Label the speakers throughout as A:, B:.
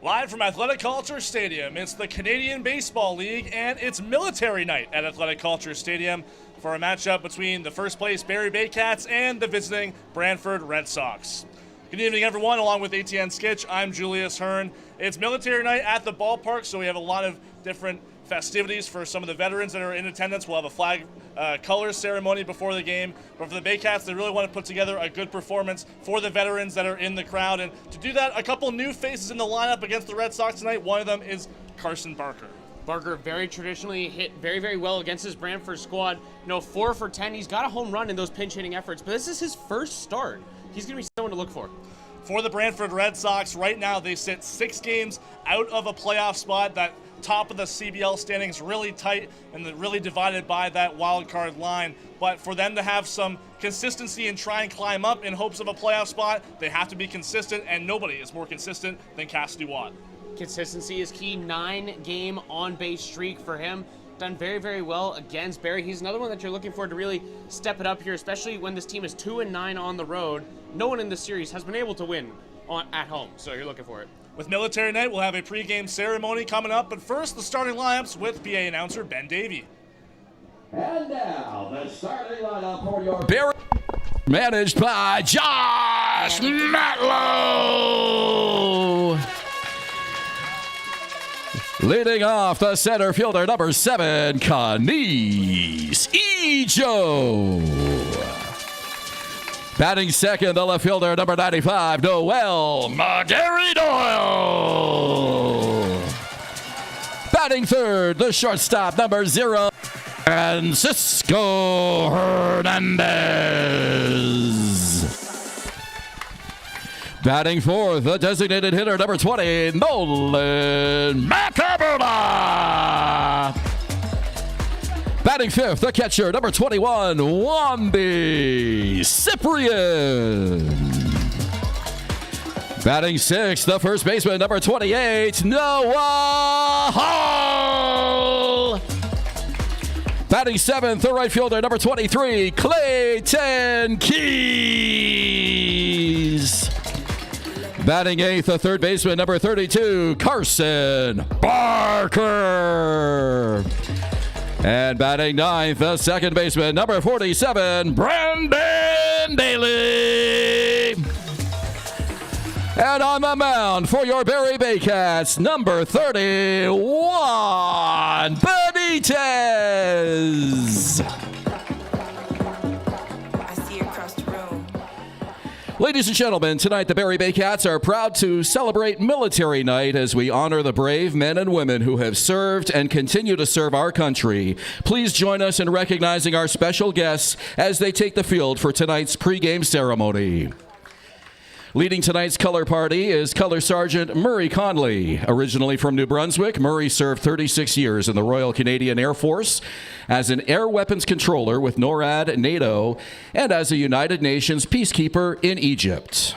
A: Live from Athletic Culture Stadium, it's the Canadian Baseball League and it's military night at Athletic Culture Stadium for a matchup between the first place Barrie Baycats and the visiting Brantford Red Sox. Good evening, everyone. Along with ATN Skitch, I'm Julius Hern. It's military night at the ballpark, so we have a lot of different festivities for some of the veterans that are in attendance. We'll have a flag colors ceremony before the game. But for the Baycats, they really want to put together a good performance for the veterans that are in the crowd. And to do that, a couple new faces in the lineup against the Red Sox tonight. One of them is Carson Barker.
B: Barker very traditionally hit very, very well against his Brantford squad. 4 for 10. He's got a home run in those pinch hitting efforts, but this is his first start. He's going to be someone to look for.
A: For the Brantford Red Sox, right now they sit 6 games out of a playoff spot. That top of the CBL standings really tight and really divided by that wild card line. But for them to have some consistency and try and climb up in hopes of a playoff spot, they have to be consistent, and nobody is more consistent than Cassidy Watt.
B: Consistency is key. 9-game on-base streak for him. Done very, very well against Barrie. He's another one that you're looking for to really step it up here, especially when this team is 2-9 on the road. No one in this series has been able to win at home, so you're looking for it. With military night, we'll have a pregame ceremony coming up, but first, the starting lineups with PA announcer Ben Davy.
C: And now, the starting lineup for your
D: Barrie, managed by Josh Matlow. Leading off the center fielder, number 7, Kanice Ejo. Batting second, the left fielder, number 95, Noel McGarry Doyle. Batting third, the shortstop, number 0, Francisco Hernandez. Batting fourth, the designated hitter, number 20, Nolan Macaberna. Batting fifth, the catcher, number 21, Wambi Cyprian. Batting sixth, the first baseman, number 28, Noah Hall. Batting seventh, the right fielder, number 23, Clayton Keys. Batting eighth, the third baseman, number 32, Carson Barker. And batting ninth, the second baseman, number 47, Brandon Daly. And on the mound for your Barrie Baycats, number 31, Benitez. Ladies and gentlemen, tonight the Barrie Baycats are proud to celebrate Military Night as we honor the brave men and women who have served and continue to serve our country. Please join us in recognizing our special guests as they take the field for tonight's pregame ceremony. Leading tonight's color party is Color Sergeant Murray Conley. Originally from New Brunswick, Murray served 36 years in the Royal Canadian Air Force as an air weapons controller with NORAD, NATO, and as a United Nations peacekeeper in Egypt.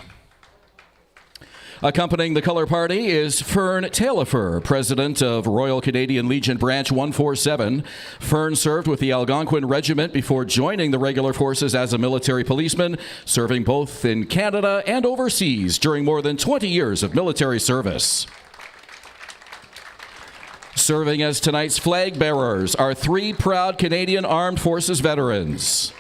D: Accompanying the color party is Fern Taillefer, president of Royal Canadian Legion Branch 147. Fern served with the Algonquin Regiment before joining the regular forces as a military policeman, serving both in Canada and overseas during more than 20 years of military service. Serving as tonight's flag bearers are 3 proud Canadian Armed Forces veterans.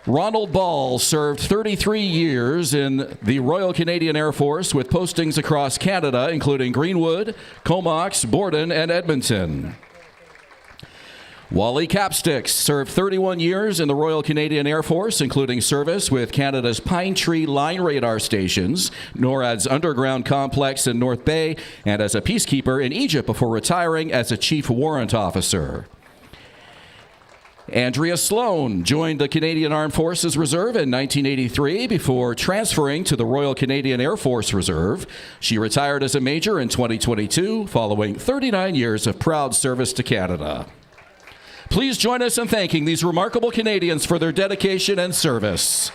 D: Ronald Ball served 33 years in the Royal Canadian Air Force with postings across Canada, including Greenwood, Comox, Borden, and Edmonton. Wally Capsticks served 31 years in the Royal Canadian Air Force, including service with Canada's Pine Tree Line Radar Stations, NORAD's Underground Complex in North Bay, and as a peacekeeper in Egypt before retiring as a Chief Warrant Officer. Andrea Sloan joined the Canadian Armed Forces Reserve in 1983 before transferring to the Royal Canadian Air Force Reserve. She retired as a major in 2022 following 39 years of proud service to Canada. Please join us in thanking these remarkable Canadians for their dedication and service.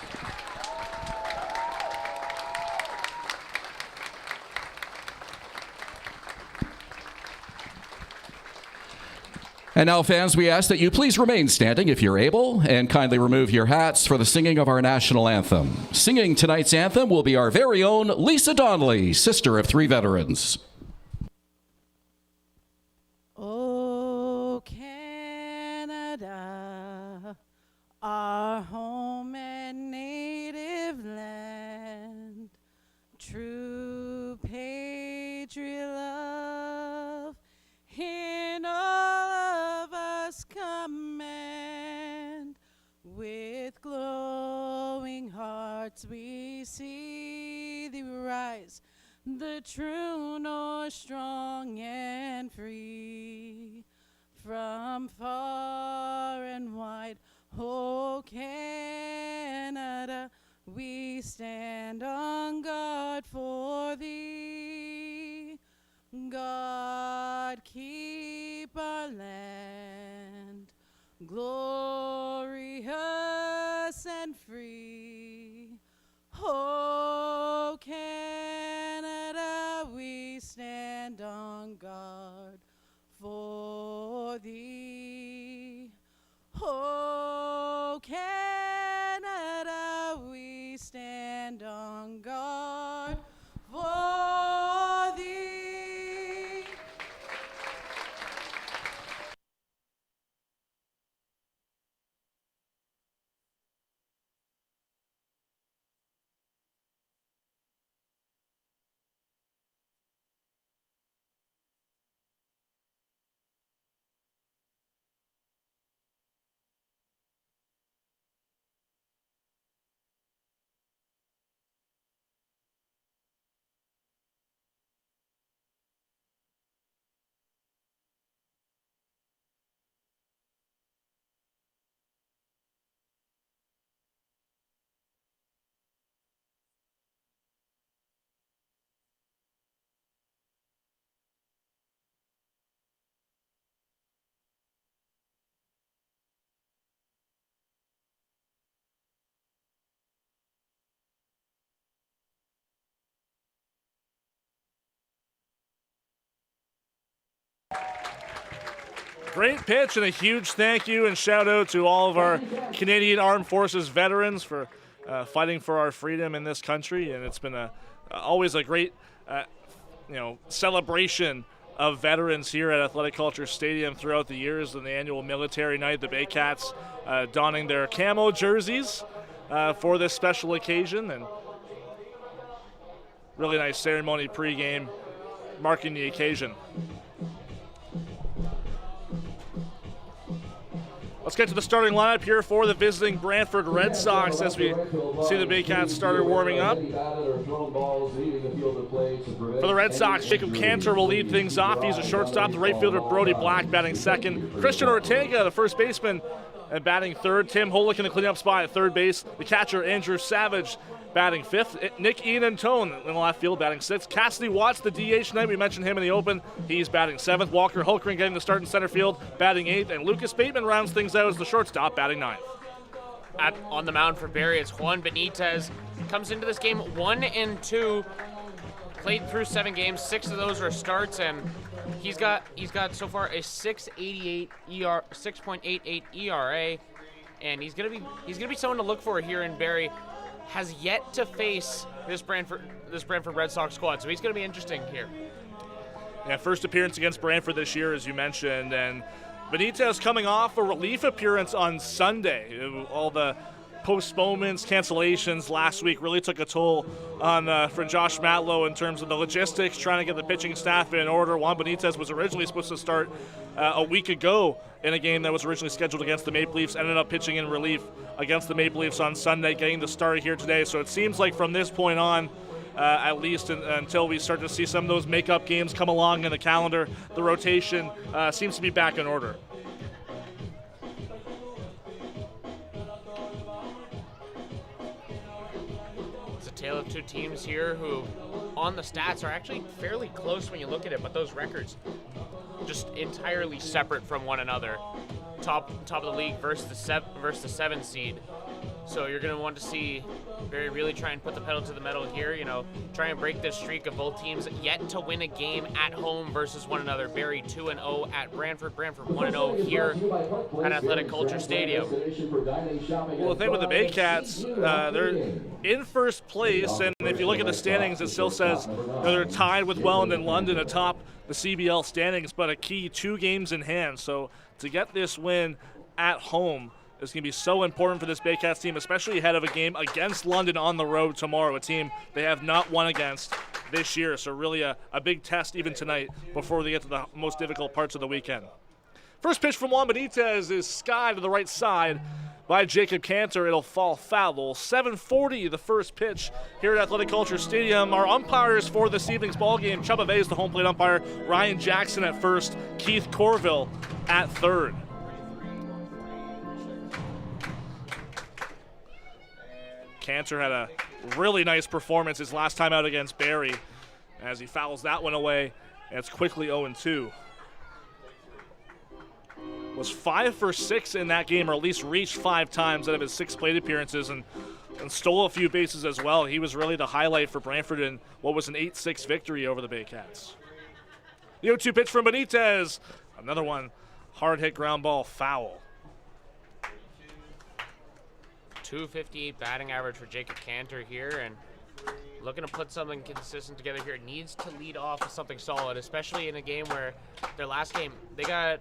D: And now, fans, we ask that you please remain standing if you're able, and kindly remove your hats for the singing of our national anthem. Singing tonight's anthem will be our very own Lisa Donnelly, sister of 3 veterans.
E: Our home and native land, true patriot love, in all of us command. With glowing hearts we see thee rise, the true north strong and free. From far and wide, oh Canada, we stand on guard for thee. God keep our land glorious and free. Oh Canada, we stand on guard for thee. Oh Canada, we stand on guard for thee.
A: Great pitch and a huge thank you and shout out to all of our Canadian Armed Forces veterans for fighting for our freedom in this country. And it's been always a great celebration of veterans here at Athletic Culture Stadium throughout the years. And the annual military night, the Baycats donning their camo jerseys for this special occasion. And really nice ceremony pregame marking the occasion. Let's get to the starting lineup here for the visiting Brantford Red Sox as we see the Baycats starter warming up. For the Red Sox, Jacob Cantor will lead things off. He's a shortstop. The right fielder, Brody Black, batting second. Christian Ortega, the first baseman, batting third. Tim Holick in the cleanup spot at third base. The catcher, Andrew Savage, batting fifth. Nick Ian Antone in the left field, batting sixth. Cassidy Watts, the DH tonight. We mentioned him in the open. He's batting seventh. Walker Hulkring getting the start in center field, batting eighth. And Lucas Bateman rounds things out as the shortstop, batting ninth.
B: On the mound for Barrie, it's Juan Benitez. Comes into this game 1-2. Played through 7 games. 6 of those are starts, and he's got so far a 6.88 ERA, and he's gonna be someone to look for here in Barrie. Has yet to face this Brantford Red Sox squad, so he's going to be interesting here.
A: Yeah, first appearance against Brantford this year, as you mentioned, and Benitez coming off a relief appearance on Sunday. All the postponements, cancellations last week really took a toll on for Josh Matlow in terms of the logistics, trying to get the pitching staff in order. Juan Benitez was originally supposed to start a week ago in a game that was originally scheduled against the Maple Leafs, ended up pitching in relief against the Maple Leafs on Sunday, getting the start here today. So it seems like from this point on, at least until we start to see some of those makeup games come along in the calendar, the rotation seems to be back in order.
B: It's a tale of two teams here who, on the stats, are actually fairly close when you look at it, but those records just entirely separate from one another. Top of the league versus the 7 seed. So you're going to want to see Barrie really try and put the pedal to the metal here, try and break this streak of both teams yet to win a game at home versus one another. Barrie 2-0 at Brantford 1-0 here at Athletic Culture Stadium.
A: Well, the thing with the Baycats, they're in first place, and if you look at the standings, it still says they're tied with Welland and London atop the CBL standings, but a key 2 games in hand. So to get this win at home is going to be so important for this Baycats team, especially ahead of a game against London on the road tomorrow, a team they have not won against this year. So really a big test even tonight before they get to the most difficult parts of the weekend. First pitch from Juan Benitez is skied to the right side by Jacob Cantor. It'll fall foul. 7:40 the first pitch here at Athletic Culture Stadium. Our umpires for this evening's ball game: Chubba Bay is the home plate umpire, Ryan Jackson at first, Keith Corville at third. Cantor had a really nice performance his last time out against Barrie as he fouls that one away, and it's quickly 0-2. Was 5 for 6 in that game, or at least reached 5 times out of his 6 plate appearances, and stole a few bases as well. He was really the highlight for Brantford in what was an 8-6 victory over the Baycats. The 0-2 pitch from Benitez. Another one, hard hit ground ball, foul.
B: .258 batting average for Jacob Cantor here, and looking to put something consistent together here. Needs to lead off with something solid, especially in a game where their last game, they got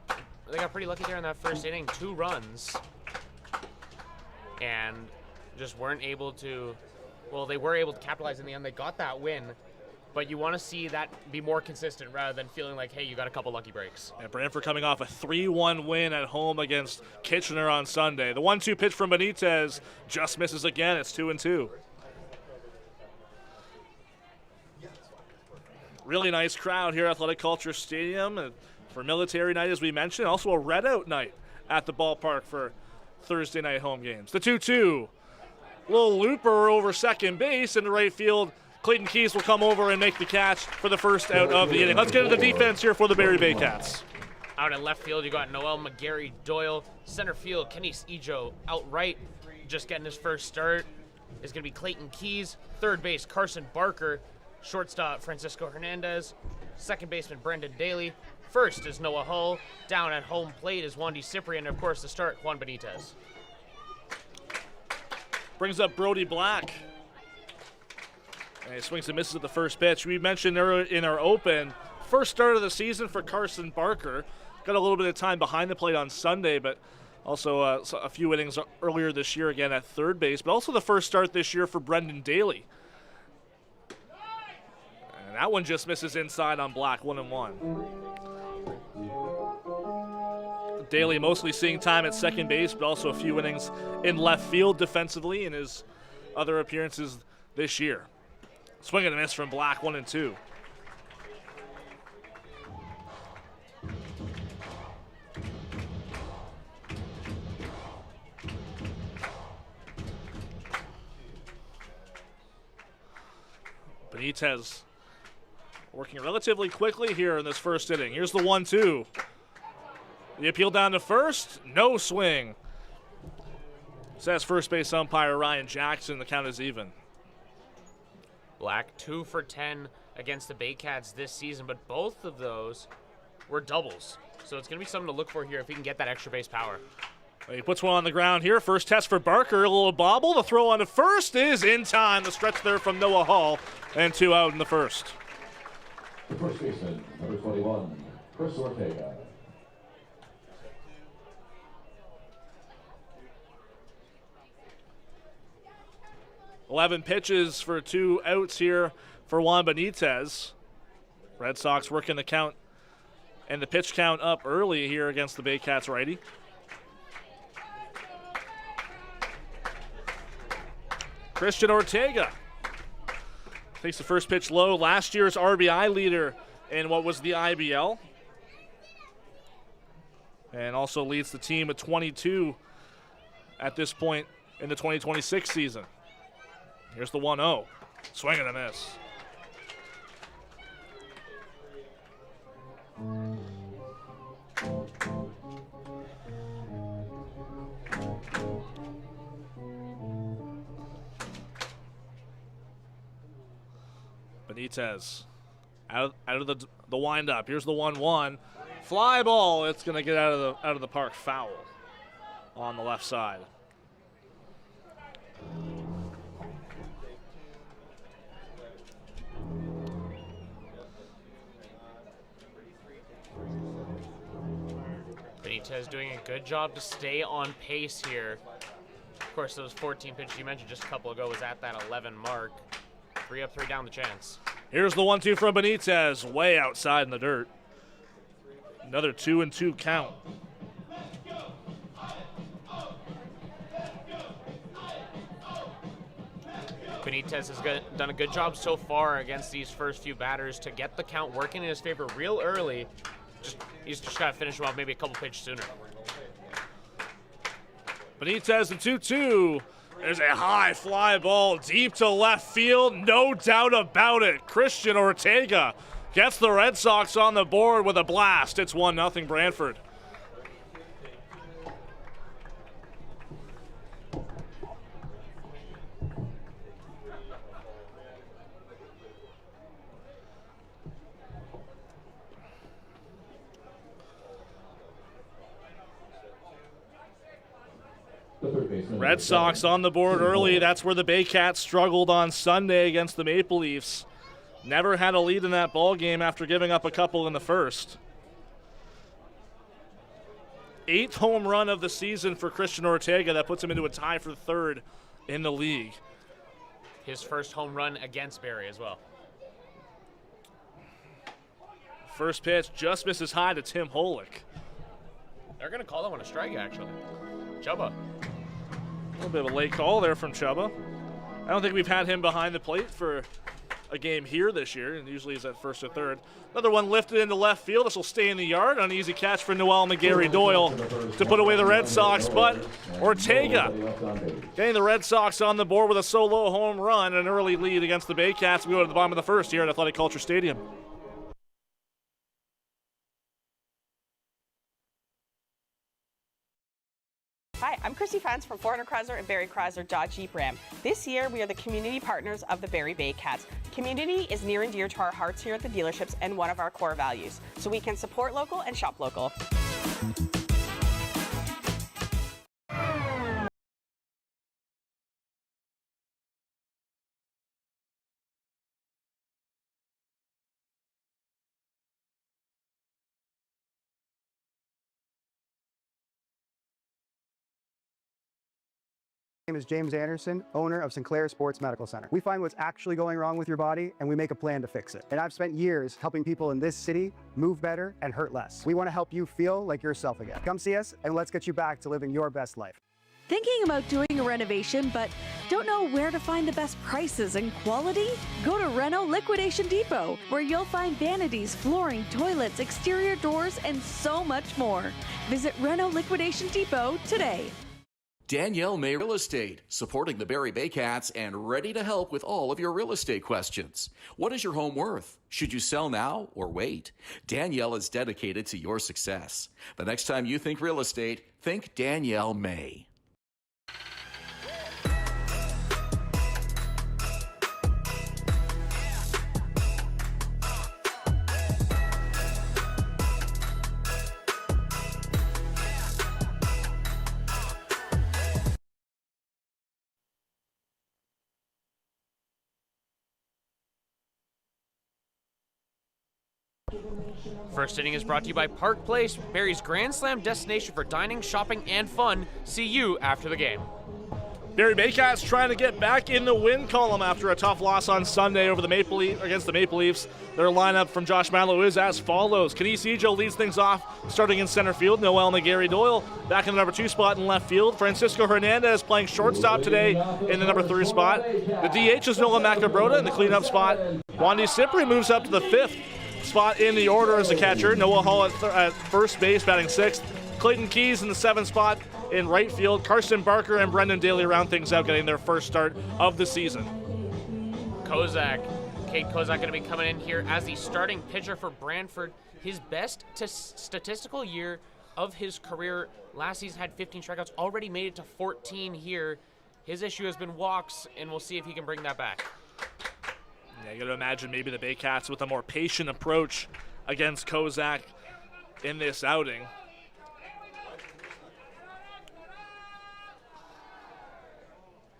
B: pretty lucky there in that first inning, 2 runs, and just weren't able to, well, they were able to capitalize in the end. They got that win, but you want to see that be more consistent rather than feeling like, hey, you got a couple lucky breaks.
A: And Brantford coming off a 3-1 win at home against Kitchener on Sunday. The 1-2 pitch from Benitez just misses again. It's 2-2. Really nice crowd here at Athletic Culture Stadium for Military Night, as we mentioned. Also a red-out night at the ballpark for Thursday night home games. The 2-2. Little looper over second base into right field. Clayton Keys will come over and make the catch for the first out of the inning. Let's get to the defense here for the Barrie Baycats.
B: Out in left field, you got Noel McGarry Doyle. Center field, Kenny Ejo outright, just getting his first start, is going to be Clayton Keys. Third base, Carson Barker. Shortstop, Francisco Hernandez. Second baseman, Brendan Daly. First is Noah Hull. Down at home plate is Wandy Cyprian. And, of course, the start, Juan Benitez.
A: Brings up Brody Black. And he swings and misses at the first pitch. We mentioned in our open, first start of the season for Carson Barker. Got a little bit of time behind the plate on Sunday, but also a few innings earlier this year again at third base. But also the first start this year for Brendan Daly. And that one just misses inside on Black, 1-1. Daly mostly seeing time at second base, but also a few innings in left field defensively in his other appearances this year. Swing and a miss from Black, 1-2. Benitez working relatively quickly here in this first inning. Here's the 1-2. The appeal down to first, no swing. Says first base umpire Ryan Jackson. The count is even.
B: Black 2 for 10 against the Baycats this season, but both of those were doubles. So it's going to be something to look for here if he can get that extra base power.
A: He puts one on the ground here. First test for Barker. A little bobble. The throw on to first is in time. The stretch there from Noah Hall, and 2 out in the first.
C: The first baseman, number 21, Chris Ortega.
A: "11 pitches for 2 outs here for Juan Benitez. Red Sox working the count and the pitch count up early here against the Baycats righty. Christian Ortega takes the first pitch low. Last year's RBI leader in what was the IBL. And also leads the team with 22 at this point in the 2026 season. Here's the 1-0. Swing and a miss. Benitez out of the windup. Here's the 1-1. Fly ball. It's going to get out of the park. Foul on the left side.
B: Benitez doing a good job to stay on pace here. Of course, those 14 pitches you mentioned just a couple ago was at that 11 mark. 3 up, 3 down the chance.
A: Here's the 1-2 from Benitez, way outside in the dirt. Another 2-2 count.
B: Benitez has done a good job so far against these first few batters to get the count working in his favor real early. He's just got to finish him off maybe a couple pitches sooner.
A: Benitez, the 2-2. There's a high fly ball deep to left field, no doubt about it. Christian Ortega gets the Red Sox on the board with a blast. It's 1-0 Brantford. Red Sox on the board early. That's where the Baycats struggled on Sunday against the Maple Leafs. Never had a lead in that ball game after giving up a couple in the first. 8th home run of the season for Christian Ortega. That puts him into a tie for third in the league.
B: His first home run against Barrie as well.
A: First pitch just misses high to Tim Holick.
B: They're going to call that one a strike, actually. Chubba.
A: A little bit of a late call there from Chubba. I don't think we've had him behind the plate for a game here this year, and usually he's at first or third. Another one lifted into left field. This will stay in the yard. An easy catch for Noel McGarry-Doyle to put away the Red Sox, but Ortega getting the Red Sox on the board with a solo home run and an early lead against the Baycats. We go to the bottom of the first here at Athletic Culture Stadium.
F: Hi, I'm Christy Fantz from 400 Chrysler and Barrie Chrysler Dodge Jeep Ram. This year, we are the community partners of the Barrie Baycats. Community is near and dear to our hearts here at the dealerships and one of our core values, so we can support local and shop local.
G: My name is James Anderson, owner of Sinclair Sports Medical Center. We find what's actually going wrong with your body and we make a plan to fix it. And I've spent years helping people in this city move better and hurt less. We want to help you feel like yourself again. Come see us and let's get you back to living your best life.
H: Thinking about doing a renovation but don't know where to find the best prices and quality? Go to Reno Liquidation Depot, where you'll find vanities, flooring, toilets, exterior doors, and so much more. Visit Reno Liquidation Depot today.
D: Danielle May Real Estate, supporting the Barrie Baycats and ready to help with all of your real estate questions. What is your home worth? Should you sell now or wait? Danielle is dedicated to your success. The next time you think real estate, think Danielle May.
B: First inning is brought to you by Park Place, Barrie's Grand Slam destination for dining, shopping, and fun. See you after the game.
A: Barrie Baycats trying to get back in the win column after a tough loss on Sunday over against the Maple Leafs. Their lineup from Josh Mallow is as follows. Kinesijo leads things off, starting in center field. Noel McGarry-Doyle back in the number 2 spot in left field. Francisco Hernandez playing shortstop today in the number 3 spot. The DH is Nolan Macabroda in the cleanup spot. Wandy Cipri moves up to the 5th spot in the order as a catcher. Noah Hall at first base, batting 6th. Clayton Keys in the 7th spot in right field. Karsten Barker and Brendan Daly round things out, getting their first start of the season.
B: Kate Kozak going to be coming in here as the starting pitcher for Brantford. His best statistical year of his career. Last season had 15 strikeouts, already made it to 14 here. His issue has been walks, and we'll see if he can bring that back.
A: Yeah, you got to imagine maybe the Baycats with a more patient approach against Kozak in this outing.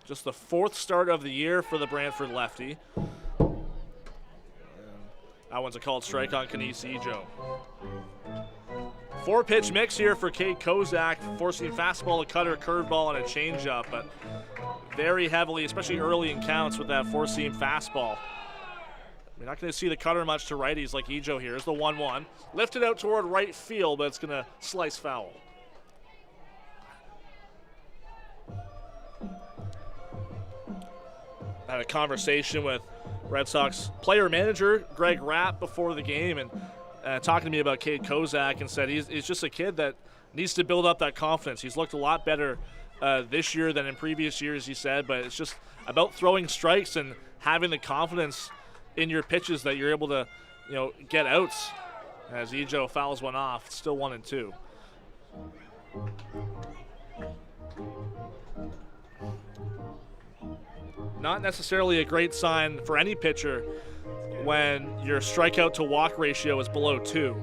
A: Just the 4th start of the year for the Brantford lefty. That one's a called strike on Kinesijo. 4-pitch mix here for Kate Kozak, forcing fastball, a cutter, curveball, and a changeup, but very heavily, especially early in counts with that four-seam fastball. We're not going to see the cutter much to righties like Ejo here. Here's the 1-1. Lifted out toward right field, but it's going to slice foul. I had a conversation with Red Sox player-manager Greg Rapp before the game, and talking to me about Kate Kozak, and said he's just a kid that needs to build up that confidence. He's looked a lot better this year than in previous years, he said, but it's just about throwing strikes and having the confidence in your pitches that you're able to, get outs. As Ejo fouls one off, it's still 1-2. Not necessarily a great sign for any pitcher when your strikeout to walk ratio is below 2.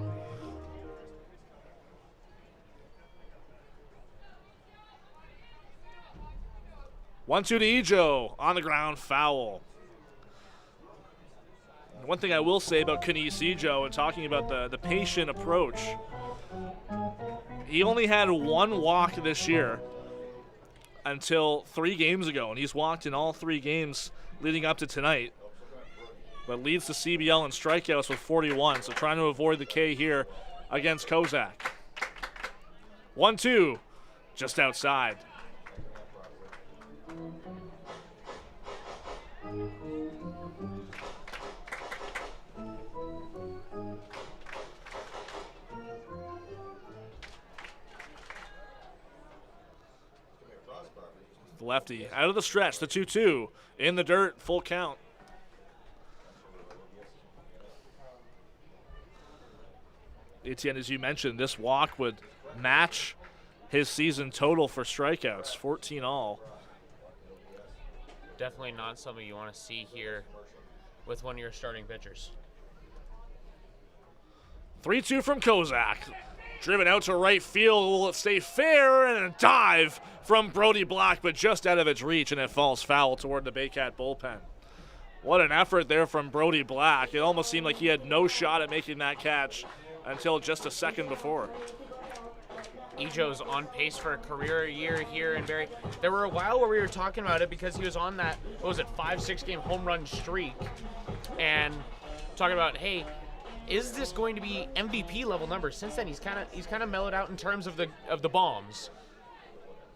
A: One-two to Ejo, on the ground, foul. One thing I will say about Kenise Ejo, and talking about the patient approach, he only had one walk this year until 3 games ago, and he's walked in all 3 games leading up to tonight, but leads the CBL in strikeouts with 41, so trying to avoid the K here against Kozak. 1-2, just outside. The lefty out of the stretch, the 2-2 in the dirt, full count. Etienne, as you mentioned, this walk would match his season total for strikeouts, 14 all.
B: Definitely not something you want to see here with one of your starting pitchers.
A: 3-2 from Kozak. Driven out to right field. Will it stay fair? And a dive from Brody Black, but just out of its reach, and it falls foul toward the Baycat bullpen. What an effort there from Brody Black. It almost seemed like he had no shot at making that catch until just a second before.
B: Ejo's on pace for a career year here in Barrie. There were a while where we were talking about it because he was on that, 5-6 game home run streak, and talking about, hey, is this going to be MVP level numbers? Since then, he's kind of mellowed out in terms of the bombs.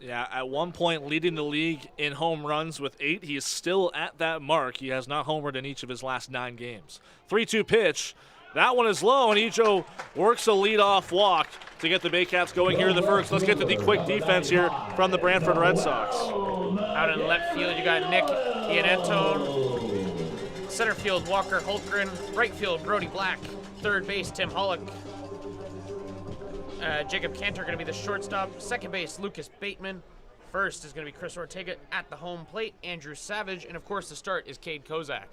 A: Yeah, at one point leading the league in home runs with 8. He is still at that mark. He has not homered in each of his last 9 games. 3-2 pitch. That one is low, and Ejo works a leadoff walk to get the Baycats going here in the first. Let's get to the quick defense here from the Brantford Red Sox.
B: Out in left field, you got Nick Iannetone. Center field, Walker Holtgren. Right field, Brody Black. Third base, Tim Hollick. Jacob Cantor going to be the shortstop. Second base, Lucas Bateman. First is going to be Chris Ortega at the home plate. Andrew Savage. And, of course, the start is Cade Kozak.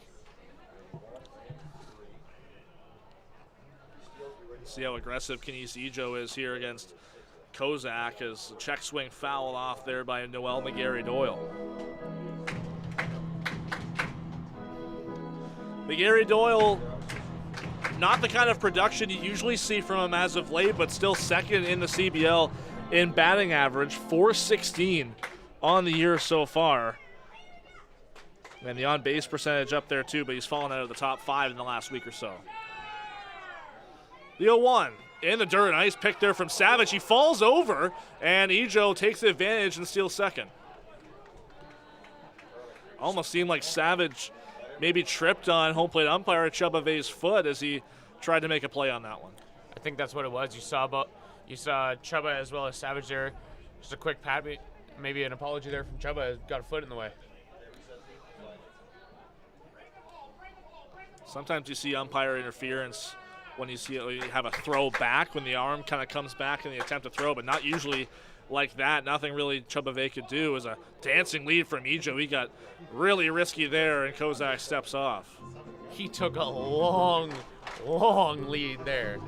A: See how aggressive Kenise Ejo is here against Kozak as the check swing fouled off there by Noel McGarry Doyle. McGarry Doyle, not the kind of production you usually see from him as of late, but still second in the CBL in batting average, .416 on the year so far. And the on-base percentage up there too, but he's fallen out of the top 5 in the last week or so. The 0-1 in the dirt. Nice pick there from Savage. He falls over, and Ejo takes advantage and steals second. Almost seemed like Savage maybe tripped on home plate umpire Chubba Vay's foot as he tried to make a play on that one.
B: I think that's what it was. You saw Chubba as well as Savage there. Just a quick pat, maybe an apology there from Chubba. Got a foot in the way.
A: Sometimes you see umpire interference when you have a throw back, when the arm kind of comes back in the attempt to throw, but not usually like that. Nothing really Chubba Vay could do. It was a dancing lead from Ejo. He got really risky there, and Kozak steps off.
B: He took a long, long lead there.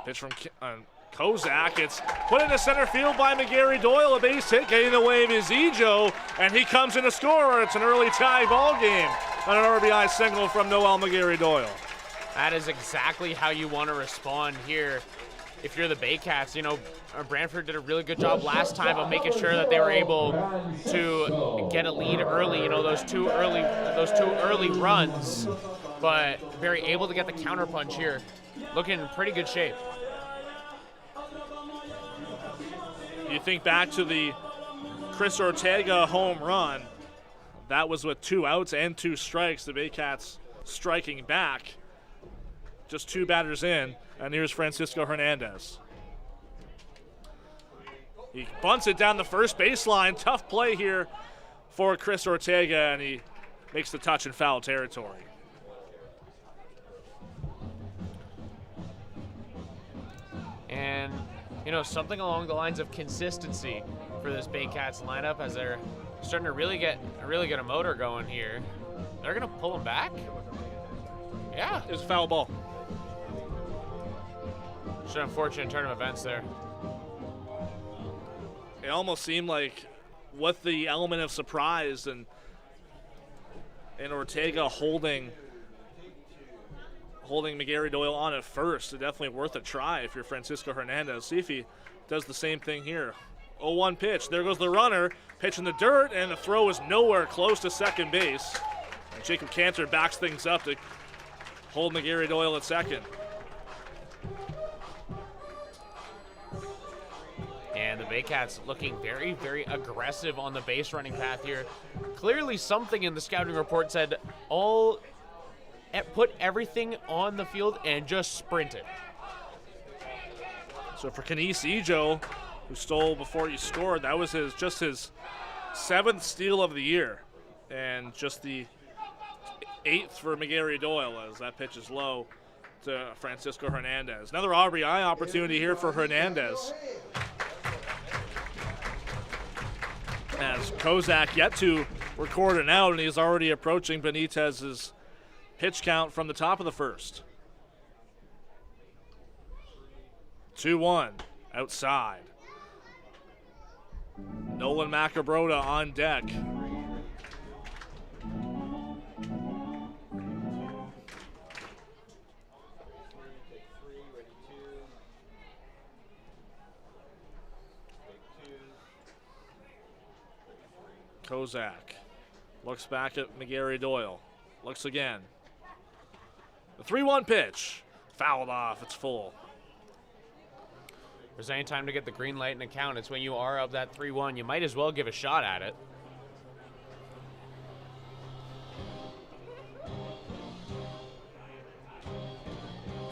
A: Pitch from Kozak, it's put into center field by McGarry Doyle, a base hit, getting in the way of his Ejo, and he comes in to score. It's an early tie ball game on an RBI single from Noel McGarry Doyle.
B: That is exactly how you want to respond here. If you're the Baycats, you know, Brantford did a really good job last time of making sure that they were able to get a lead early, you know, those two early runs, but very able to get the counterpunch here. Looking in pretty good shape.
A: You think back to the Chris Ortega home run. That was with 2 outs and 2 strikes. The Baycats striking back. Just 2 batters in, and here's Francisco Hernandez. He bunts it down the first baseline. Tough play here for Chris Ortega, and he makes the touch in foul territory.
B: And, you know, something along the lines of consistency for this Baycats lineup as they're starting to really get a motor going here. They're going to pull him back? Yeah.
A: It was a foul ball.
B: Just an unfortunate turn of events there.
A: It almost seemed like with the element of surprise and Ortega holding McGarry Doyle on at first, it's definitely worth a try if you're Francisco Hernandez. See if he does the same thing here. 0-1 pitch. There goes the runner. Pitch in the dirt, and the throw is nowhere close to second base. And Jacob Cantor backs things up to hold McGarry Doyle at second.
B: And the Baycats looking very, very aggressive on the base running path here. Clearly something in the scouting report said put everything on the field and just sprint it.
A: So for Kenise Ejo, who stole before he scored, that was just his 7th steal of the year. And just the 8th for McGarry Doyle as that pitch is low to Francisco Hernandez. Another RBI opportunity here for Hernandez. As Kozak yet to record an out, and he's already approaching Benitez's pitch count from the top of the first. 2-1 outside. Nolan Macabrota on deck. Kozak looks back at McGarry Doyle. Looks again. The 3-1 pitch. Fouled off. It's full.
B: If there's any time to get the green light in account, it's when you are up that 3-1. You might as well give a shot at it.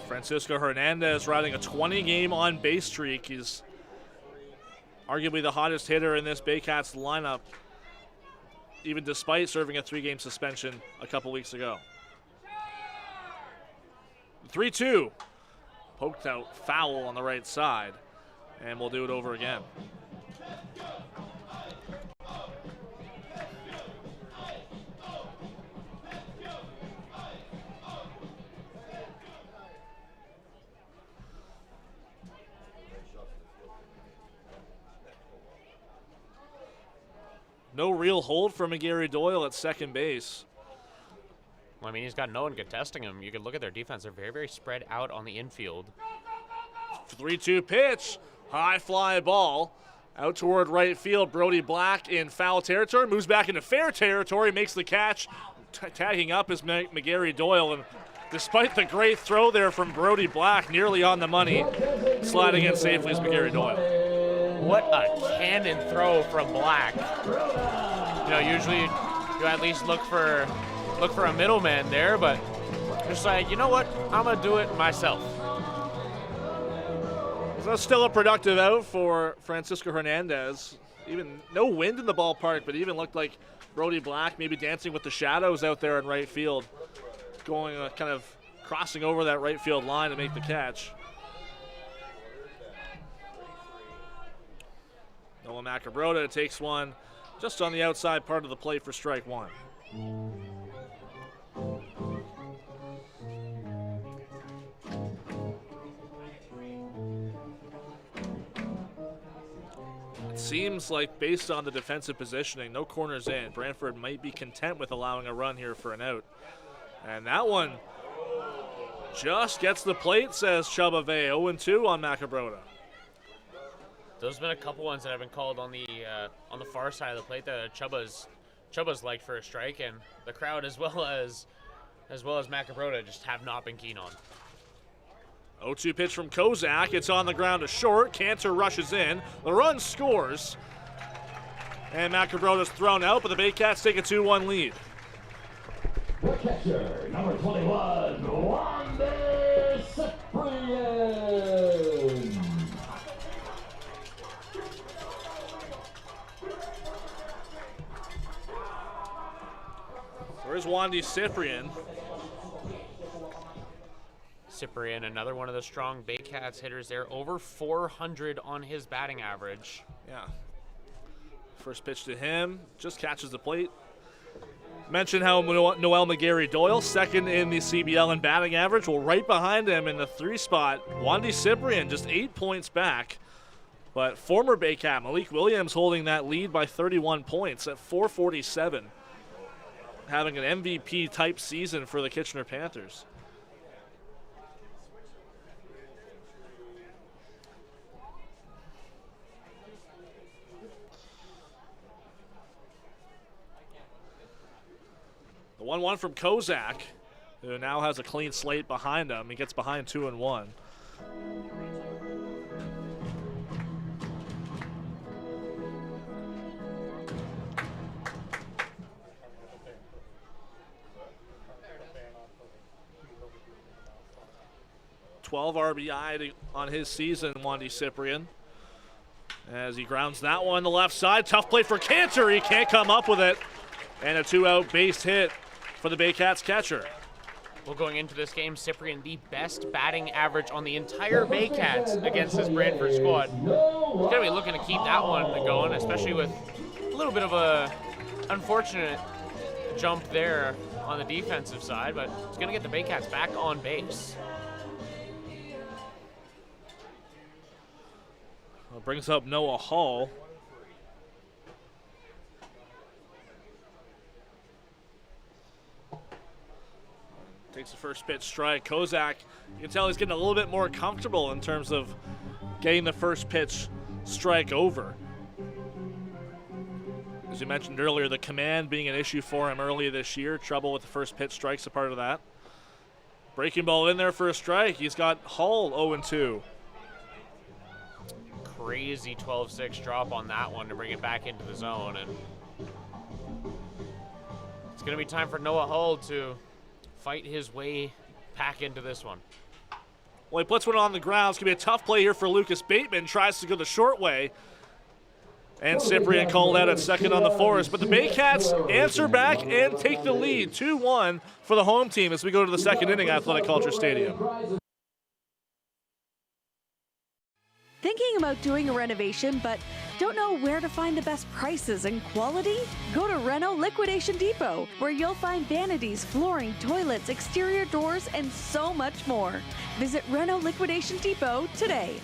A: Francisco Hernandez riding a 20-game on-base streak. He's arguably the hottest hitter in this Baycats lineup, even despite serving a 3-game suspension a couple weeks ago. 3-2. Poked out foul on the right side, and we'll do it over again. No real hold for McGarry Doyle at second base.
B: Well, I mean, he's got no one contesting him. You can look at their defense. They're very, very spread out on the infield.
A: 3-2 pitch. High fly ball. Out toward right field. Brody Black in foul territory. Moves back into fair territory. Makes the catch. Tagging up is McGarry Doyle. And despite the great throw there from Brody Black, nearly on the money, sliding in safely is McGarry Doyle.
B: What a cannon throw from Black. You know, usually you at least look for a middleman there, but just like, you know what, I'm gonna do it myself.
A: So still a productive out for Francisco Hernandez. Even no wind in the ballpark, but even looked like Brody Black maybe dancing with the shadows out there in right field, going kind of crossing over that right field line to make the catch. Nolan Macabrota takes one just on the outside part of the plate for strike one. seems like based on the defensive positioning, no corners in, Brantford might be content with allowing a run here for an out. And that one just gets the plate, says Chubba Vey. 0-2 on Macabrota.
B: Those have been a couple ones that have been called on the far side of the plate that Chubba's liked for a strike, and the crowd as well as Macabrota just have not been keen on.
A: 0-2 pitch from Kozak. It's on the ground to short. Cantor rushes in. The run scores. And Macabrota's thrown out, but the Baycats take a 2-1 lead.
C: The catcher, number 21, Wanda Cyprian.
A: Where's Wandy Cyprian?
B: Cyprian, another one of the strong Baycats hitters there, over 400 on his batting average.
A: Yeah. First pitch to him, just catches the plate. Mentioned how Noel McGarry-Doyle, second in the CBL in batting average. Well, right behind him in the 3 spot, Wandy Cyprian, just 8 points back. But former Baycat Malik Williams holding that lead by 31 points at 447. Having an MVP-type season for the Kitchener Panthers. The 1-1 from Kozak, who now has a clean slate behind him. He gets behind 2-1. .12 RBI on his season, Wandy Cyprian. As he grounds that one to the left side. Tough play for Cantor. He can't come up with it. And a 2-out base hit for the Baycats catcher.
B: Well, going into this game, Cyprian, the best batting average on the entire Baycats against this Brantford squad. He's going to be looking to keep that one going, especially with a little bit of a unfortunate jump there on the defensive side, but he's going to get the Baycats back on base.
A: Well, brings up Noah Hall. Takes the first pitch strike. Kozak, you can tell he's getting a little bit more comfortable in terms of getting the first pitch strike over. As you mentioned earlier, the command being an issue for him earlier this year. Trouble with the first pitch strikes a part of that. Breaking ball in there for a strike. He's got Hall 0-2.
B: Crazy 12-6 drop on that one to bring it back into the zone. And it's going to be time for Noah Hull to fight his way back into this one.
A: Well, he puts one on the ground. It's going to be a tough play here for Lucas Bateman. Tries to go the short way. And Cyprian called out at second on the force. But the Baycats answer back and take the lead. 2-1 for the home team as we go to the second inning at Athletic Culture Stadium.
H: Thinking about doing a renovation but don't know where to find the best prices and quality? Go to Reno Liquidation Depot, where you'll find vanities, flooring, toilets, exterior doors, and so much more. Visit Reno Liquidation Depot today.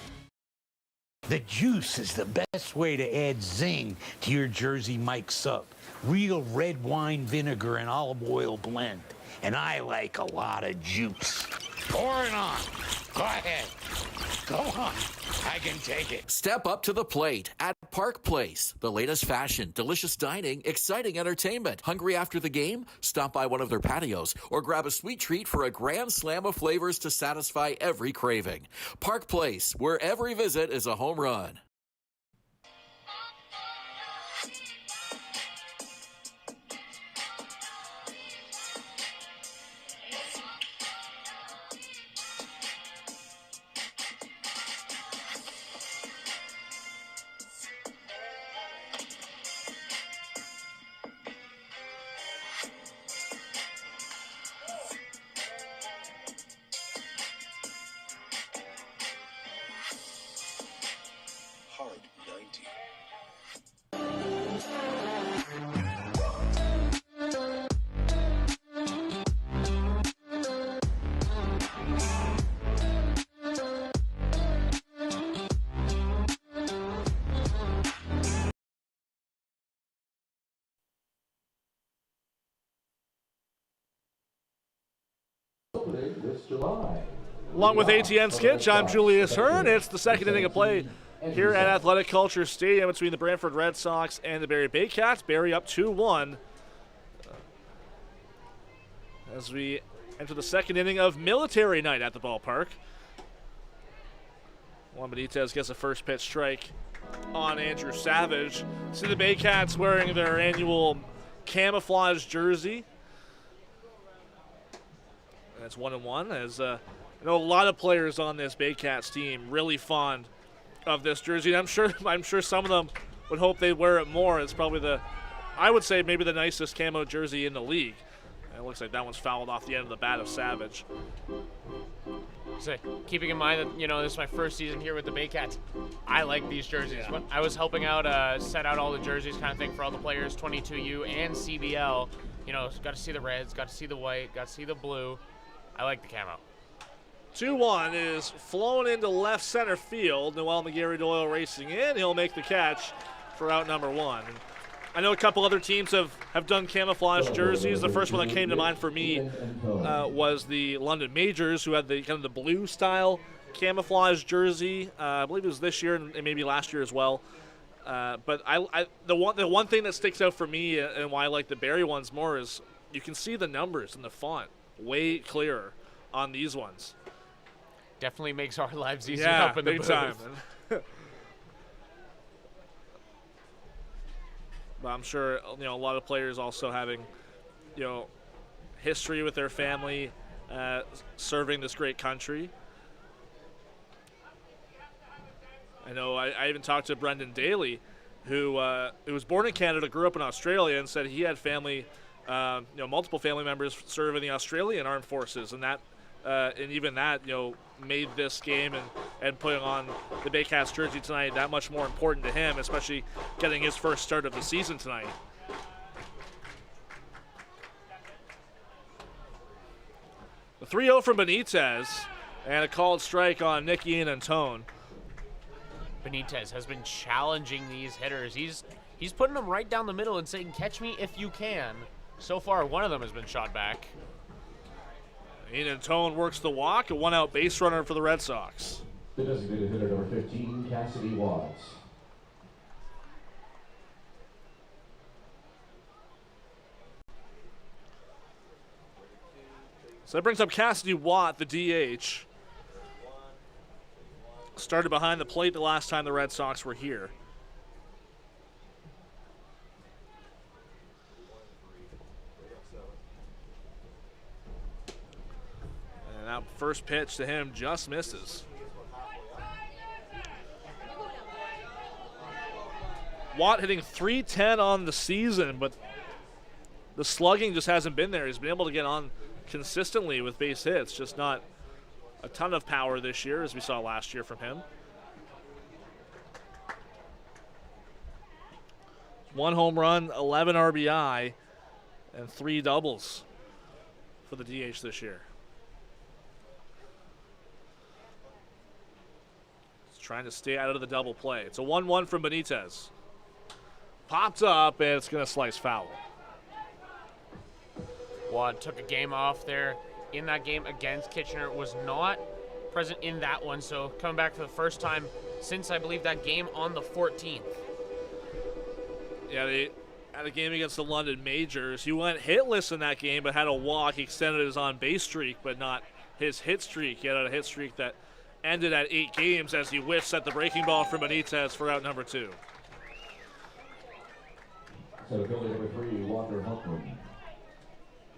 I: The juice is the best way to add zing to your Jersey Mike sub. Real red wine vinegar and olive oil blend. And I like a lot of juice. Pour it on. Go ahead. Go on. I can take it.
D: Step up to the plate at Park Place. The latest fashion, delicious dining, exciting entertainment. Hungry after the game? Stop by one of their patios or grab a sweet treat for a grand slam of flavors to satisfy every craving. Park Place, where every visit is a home run.
C: July.
A: Along with ATN Skitch, I'm Julius Hern. It's the second inning of play here at Athletic Culture Stadium between the Brantford Red Sox and the Barrie Baycats. Barrie up 2-1 as we enter the second inning of military night at the ballpark. Juan Benitez gets a first pitch strike on Andrew Savage. See the Baycats wearing their annual camouflage jersey. That's 1-1 as I know a lot of players on this Baycats team really fond of this jersey. And I'm sure some of them would hope they wear it more. It's probably I would say maybe the nicest camo jersey in the league. And it looks like that one's fouled off the end of the bat of Savage.
B: So, keeping in mind that, this is my first season here with the Baycats, I like these jerseys.
A: Yeah.
B: When I was helping out, set out all the jerseys kind of thing for all the players, 22U and CBL. Got to see the reds, got to see the white, got to see the blue. I like the camo.
A: 2-1 is flown into left center field. Noel McGarry Doyle racing in. He'll make the catch for out number one. I know a couple other teams have done camouflage jerseys. The first one that came to mind for me was the London Majors, who had the kind of the blue style camouflage jersey. I believe it was this year and maybe last year as well. But the one thing that sticks out for me and why I like the Barrie ones more is you can see the numbers and the font way clearer on these ones.
B: Definitely makes our lives easier
A: Yeah,
B: up in the
A: big
B: booth.
A: time. But I'm sure a lot of players also having history with their family serving this great country. I know I even talked to Brendan Daly, who was born in Canada, grew up in Australia, and said he had family, multiple family members serve in the Australian Armed Forces, and that and even that made this game and putting on the Baycats jersey tonight that much more important to him, especially getting his first start of the season tonight. The 3-0 from Benitez and a called strike on Nicky and Antone.
B: Benitez has been challenging these hitters. He's putting them right down the middle and saying, catch me if you can. So far, one of them has been shot back.
A: Ian Antone works the walk, a one-out base runner for the Red Sox.
C: The designated hitter number 15, Cassidy Watts.
A: So that brings up Cassidy Watt, the DH. Started behind the plate the last time the Red Sox were here. And that first pitch to him just misses. Watt hitting .310 on the season, but the slugging just hasn't been there. He's been able to get on consistently with base hits, just not a ton of power this year as we saw last year from him. One home run, 11 RBI, and 3 doubles for the DH this year. He's trying to stay out of the double play. It's a 1-1 from Benitez. Popped up, and it's going to slice foul.
B: Watt took a game off there in that game against Kitchener, was not present in that one, so coming back for the first time since I believe that game on the 14th.
A: Yeah, they had a game against the London Majors. He went hitless in that game, but had a walk. He extended his on-base streak, but not his hit streak. He had a hit streak that ended at 8 games as he whiffs at the breaking ball from Benitez for out number 2.
C: So fielder number 3, Walker Huckman.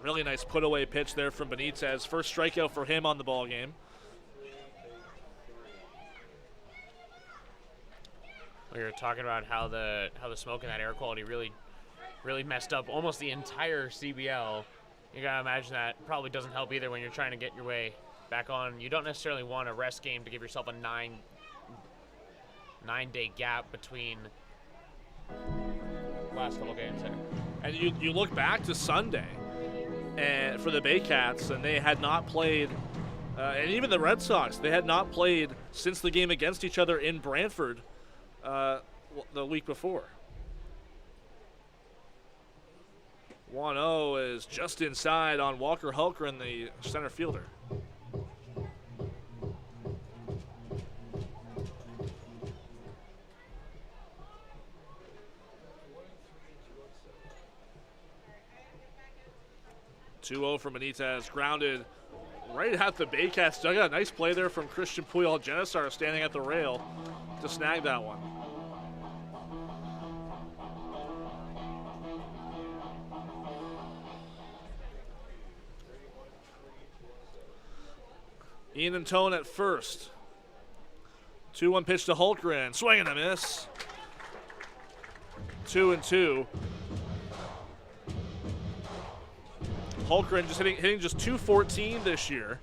A: Really nice put-away pitch there from Benitez. First strikeout for him on the ball game.
B: We were talking about how the smoke and that air quality really messed up almost the entire CBL. You gotta imagine that probably doesn't help either when you're trying to get your way back on. You don't necessarily want a rest game to give yourself a nine-day gap between last couple games there.
A: And you look back to Sunday and for the Baycats, and they had not played, and even the Red Sox, they had not played since the game against each other in Brantford the week before. 1-0 is just inside on Walker Hulkgren, the center fielder. 2-0 from Benitez, grounded right at the Baycats dugout. Nice play there from Christian Puyol Genisar standing at the rail to snag that one. Ian and Tone at first. 2-1 pitch to Holtgren. Swing and a miss. 2-2. Holtgren just hitting just .214 this year.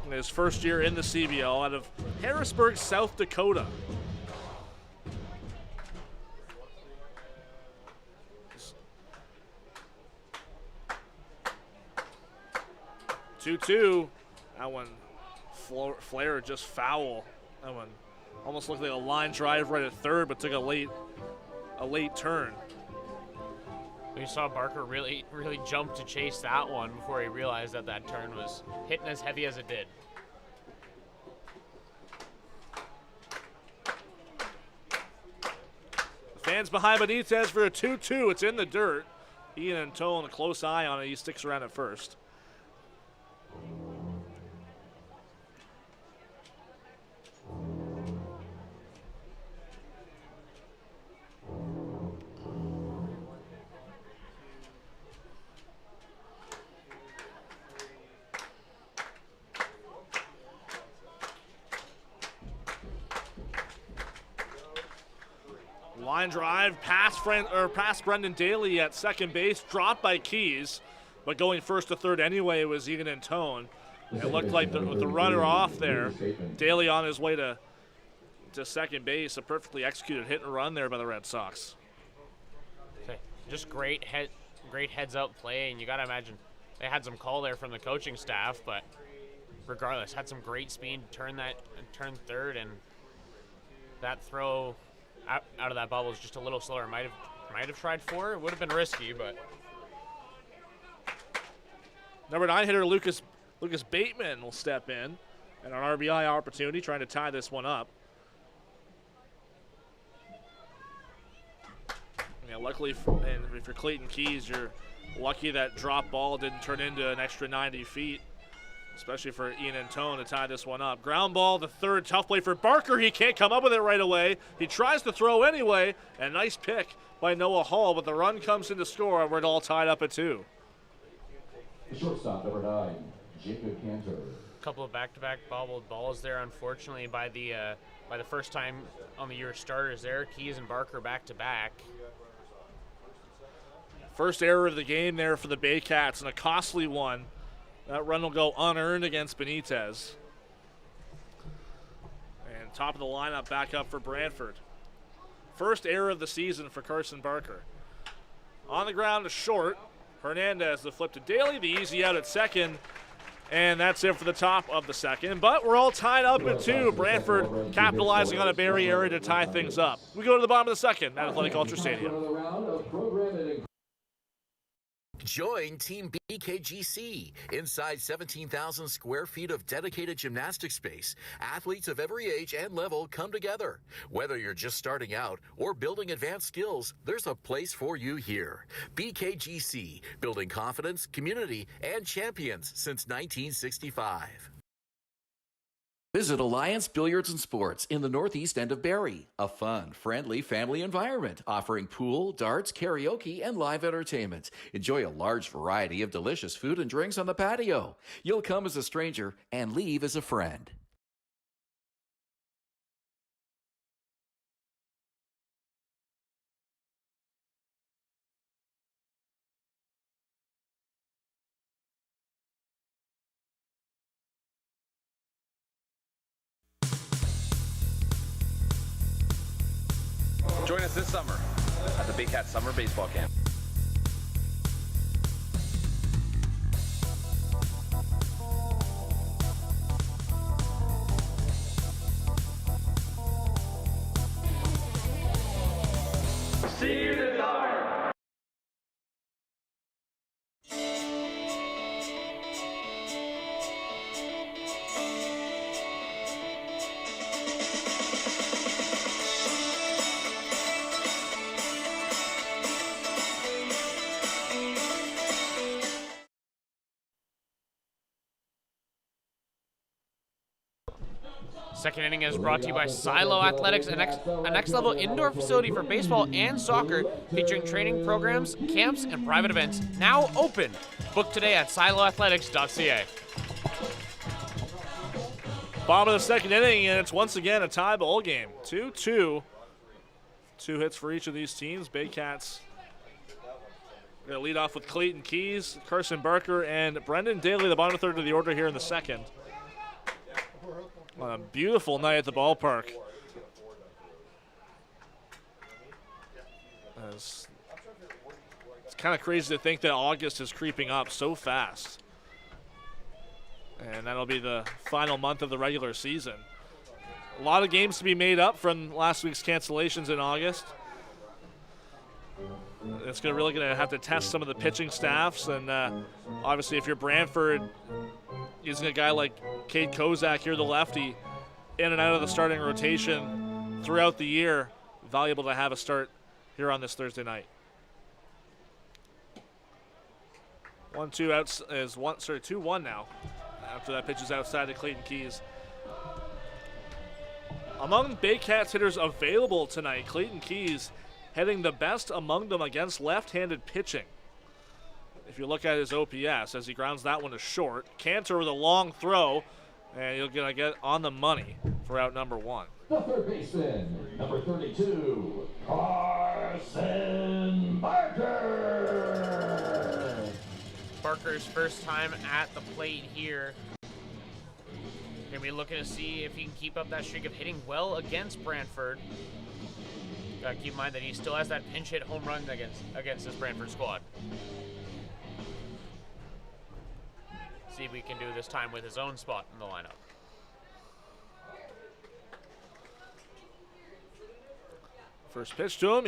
A: In his first year in the CBL out of Harrisburg, South Dakota. Two. That one, Flair just foul. That one almost looked like a line drive right at third, but took a late turn.
B: We saw Barker really jump to chase that one before he realized that that turn was hitting as heavy as it did.
A: The fans behind Benitez for a 2-2. It's in the dirt. Ian and Tone, a close eye on it. He sticks around at first. Line drive, past Brendan Daly at second base, dropped by Keys, but going first to third anyway was Ian and Tone. It looked like with the runner off there, Daly on his way to second base, a perfectly executed hit and run there by the Red Sox.
B: Okay. Just great heads up play, and you got to imagine they had some call there from the coaching staff, but regardless, had some great speed, turn third, and that throw out of that bubble is just a little slower. Might have tried 4. It would have been risky, but
A: number 9 hitter Lucas Bateman will step in, and an RBI opportunity, trying to tie this one up. Yeah, luckily, and if you're Clayton Keys, you're lucky that drop ball didn't turn into an extra 90 feet. Especially for Ian and Tone to tie this one up. Ground ball, the third, tough play for Barker. He can't come up with it right away. He tries to throw anyway, and nice pick by Noah Hall, but the run comes in to score, and we're all tied up at 2.
C: Shortstop, number 9, Jacob Cantor.
B: a couple of back-to-back bobbled balls there, unfortunately, by the first time on the year starters there. Keys and Barker back-to-back.
A: First error of the game there for the Baycats, and a costly one. That run will go unearned against Benitez. And top of the lineup back up for Brantford. First error of the season for Carson Barker. On the ground to short. Hernandez, the flip to Daly, the easy out at second. And that's it for the top of the second. But we're all tied up at 2. Brantford capitalizing on a Barrie error to tie things up. We go to the bottom of the second at Athletic Culture Stadium.
J: Join Team BKGC. Inside 17,000 square feet of dedicated gymnastic space, athletes of every age and level come together. Whether you're just starting out or building advanced skills, there's a place for you here. BKGC, building confidence, community, and champions since 1965. Visit Alliance Billiards and Sports in the northeast end of Barrie. A fun, friendly family environment offering pool, darts, karaoke, and live entertainment. Enjoy a large variety of delicious food and drinks on the patio. You'll come as a stranger and leave as a friend.
K: Join us this summer at the Baycats Summer Baseball Camp. See you this summer.
B: Second inning is brought to you by Silo Athletics, a next-level indoor facility for baseball and soccer, featuring training programs, camps, and private events. Now open. Book today at siloathletics.ca.
A: Bottom of the second inning, and it's once again a tie ball game. 2-2. 2 hits for each of these teams. Baycats going to lead off with Clayton Keys, Carson Barker, and Brendan Daly, the bottom third of the order here in the second. On a beautiful night at the ballpark. It's kind of crazy to think that August is creeping up so fast. And that'll be the final month of the regular season. A lot of games to be made up from last week's cancellations in August. It's really going to have to test some of the pitching staffs. And obviously if you're Brantford, using a guy like Cade Kozak here, the lefty, in and out of the starting rotation throughout the year, valuable to have a start here on this Thursday night. 1-2 outs is 2-1 now. After that pitch is outside to Clayton Keys. Among Baycats hitters available tonight, Clayton Keys hitting the best among them against left-handed pitching. If you look at his OPS, as he grounds that one to short, Cantor with a long throw, and you're going to get on the money for out number 1.
C: The third baseman, number 32, Carson Barker.
B: Barker's first time at the plate here. Gonna be looking to see if he can keep up that streak of hitting well against Brantford. Gotta keep in mind that he still has that pinch hit home run against this Brantford squad. See if we can do this time with his own spot in the lineup.
A: First pitch to him,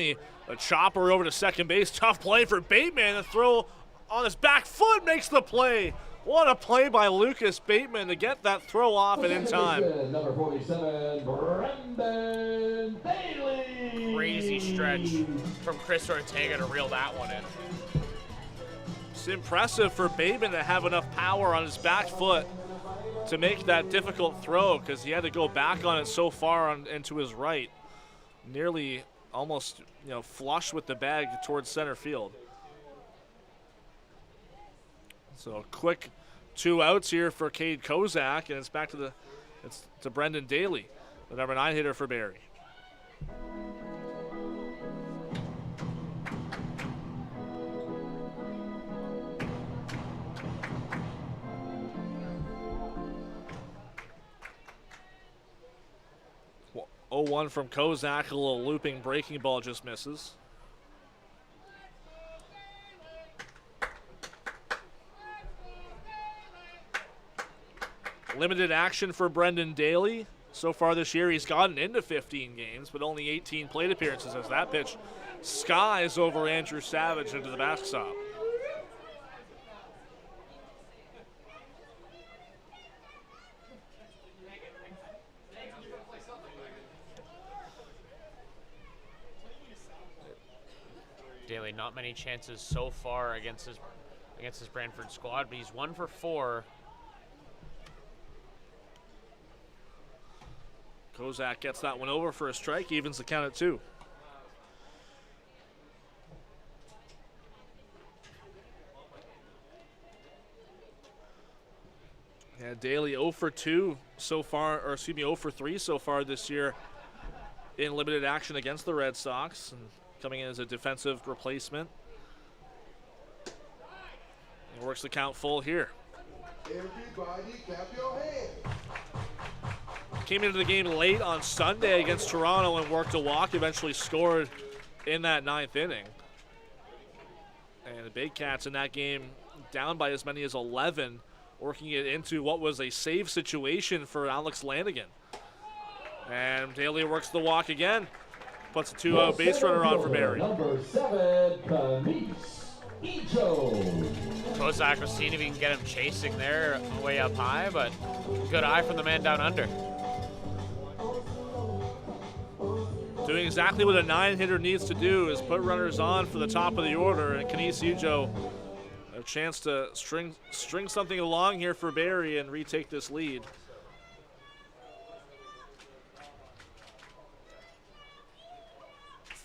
A: a chopper over to second base. Tough play for Bateman. A throw on his back foot makes the play. What a play by Lucas Bateman to get that throw off and in time.
C: Number 47, Brendan Daly.
B: Crazy stretch from Chris Ortega to reel that one in.
A: It's impressive for Bateman to have enough power on his back foot to make that difficult throw, because he had to go back on it so far into his right, nearly almost flush with the bag towards center field. So quick 2 outs here for Cade Kozak, and it's back to Brendan Daly, the number 9 hitter for Barrie. Well, 0-1 from Kozak, a little looping breaking ball just misses. Limited action for Brendan Daly. So far this year, he's gotten into 15 games, but only 18 plate appearances as that pitch skies over Andrew Savage into the backstop.
B: Daly, not many chances so far against his Brantford squad, but he's 1 for 4.
A: Kozak gets that one over for a strike, evens the count at 2. Yeah, Daly 0 for 2 so far, or excuse me, 0 for 3 so far this year in limited action against the Red Sox, and coming in as a defensive replacement. He works the count full here.
L: Everybody clap your hands.
A: Came into the game late on Sunday against Toronto and worked a walk, eventually scored in that 9th inning. And the Baycats in that game down by as many as 11, working it into what was a save situation for Alex Lanigan. And Daly works the walk again, puts a 2-out base runner on for Barrie.
C: Number 7, Kamis Ijo.
B: Kozak was seeing if he can get him chasing there way up high, but good eye from the man down under.
A: Doing exactly what a 9-hitter needs to do is put runners on for the top of the order, and Kamis Ijo a chance to string something along here for Barrie and retake this lead.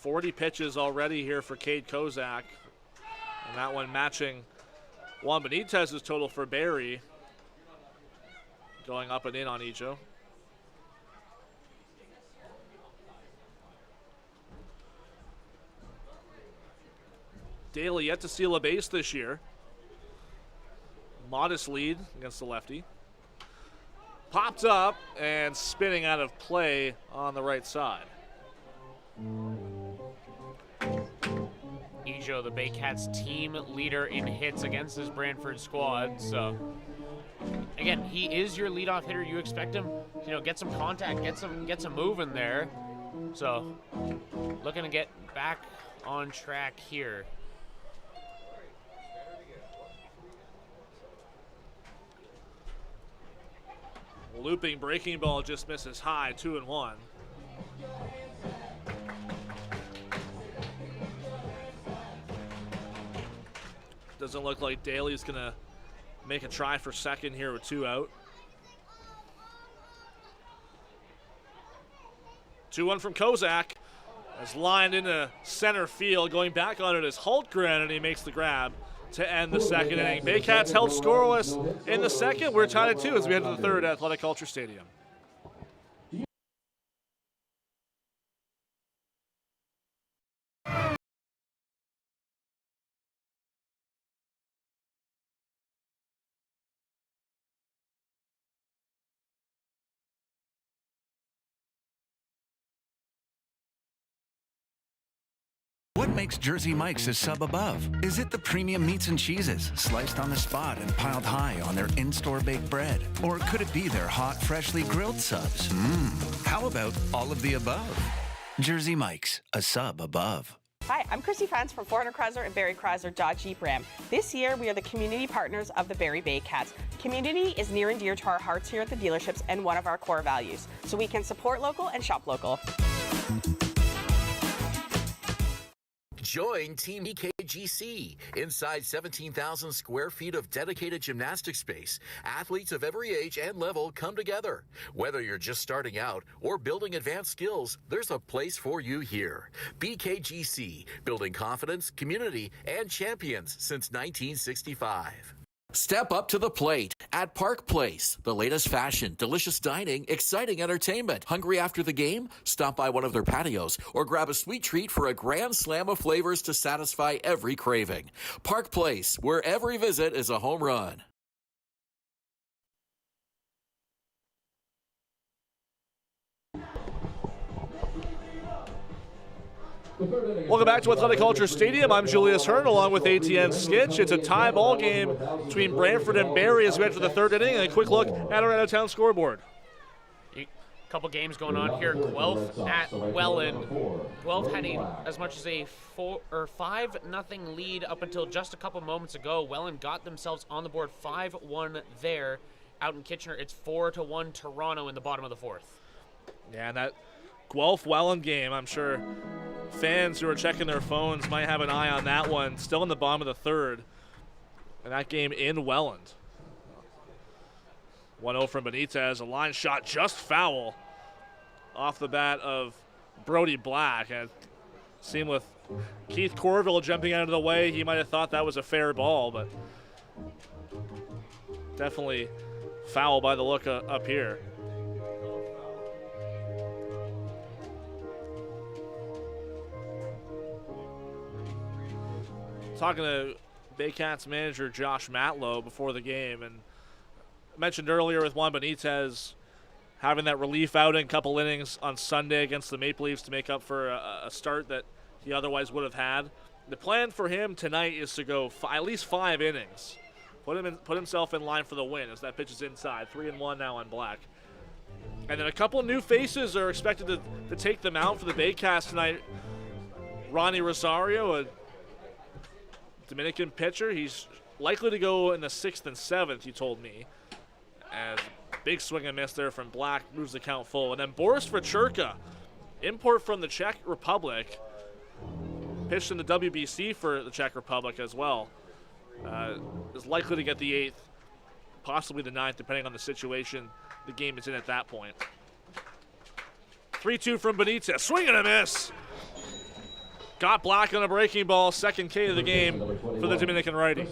A: 40 pitches already here for Cade Kozak. And that one matching Juan Benitez's total for Barrie. Going up and in on Ijo. Daly yet to steal a base this year. Modest lead against the lefty. Popped up and spinning out of play on the right side.
B: Ijo, the Baycats team leader in hits against this Brantford squad. So, again, he is your leadoff hitter. You expect him, get some contact, get some moving there. So, looking to get back on track here.
A: Looping breaking ball just misses high, 2-1. Doesn't look like Daly's gonna make a try for second here with 2 out. 2-1 from Kozak. As lined into center field, going back on it is Hultgren, and he makes the grab to end the second inning. Baycats held scoreless in the second. We're tied at 2 as we head to the third at Athletic Culture Stadium.
M: What makes Jersey Mike's a sub above? Is it the premium meats and cheeses, sliced on the spot and piled high on their in-store baked bread? Or could it be their hot, freshly grilled subs? How about all of the above? Jersey Mike's, a sub above.
F: Hi, I'm Chrissy Fans from 400 Chrysler and Barrie Chrysler Dodge Jeep Ram. This year, we are the community partners of the Barrie Baycats. Community is near and dear to our hearts here at the dealerships and one of our core values, so we can support local and shop local.
J: Join Team BKGC. Inside 17,000 square feet of dedicated gymnastic space, athletes of every age and level come together. Whether you're just starting out or building advanced skills, there's a place for you here. BKGC, building confidence, community, and champions since 1965.
D: Step up to the plate at Park Place. The latest fashion, delicious dining, exciting entertainment. Hungry after the game? Stop by one of their patios or grab a sweet treat for a grand slam of flavors to satisfy every craving. Park Place, where every visit is a home run.
A: Welcome back to Athletic Culture Stadium. I'm Julius Hern along with ATN Skitch. It's a tie ball game between Brantford and Barrie as we enter the third inning, and a quick look at our out-of-town scoreboard.
B: A couple games going on here. Guelph at Welland. Guelph had as much as a 5-0 lead up until just a couple moments ago. Welland got themselves on the board 5-1 there. Out in Kitchener, it's 4-1 Toronto in the bottom of the fourth.
A: Yeah, and that Guelph-Welland game, I'm sure fans who are checking their phones might have an eye on that one. Still in the bottom of the third. And that game in Welland. 1-0 from Benitez. A line shot just foul off the bat of Brody Black. And it seemed with Keith Corville jumping out of the way, he might have thought that was a fair ball, but definitely foul by the look up here. Talking to Baycats manager Josh Matlow before the game, and mentioned earlier with Juan Benitez having that relief outing, couple innings on Sunday against the Maple Leafs to make up for a start that he otherwise would have had. The plan for him tonight is to go at least 5 innings, put himself in line for the win as that pitch is inside. 3-1 now on Black. And then a couple of new faces are expected to take them out for the Baycats tonight. Ronnie Rosario, a Dominican pitcher. He's likely to go in the 6th and 7th, he told me. As big swing and miss there from Black moves the count full. And then Boris Vachurka, import from the Czech Republic, pitched in the WBC for the Czech Republic as well. Is likely to get the 8th, possibly the 9th, depending on the situation the game is in at that point. 3-2 from Benitez. Swing and a miss. got black on a breaking ball, second K of the game for the Dominican righty.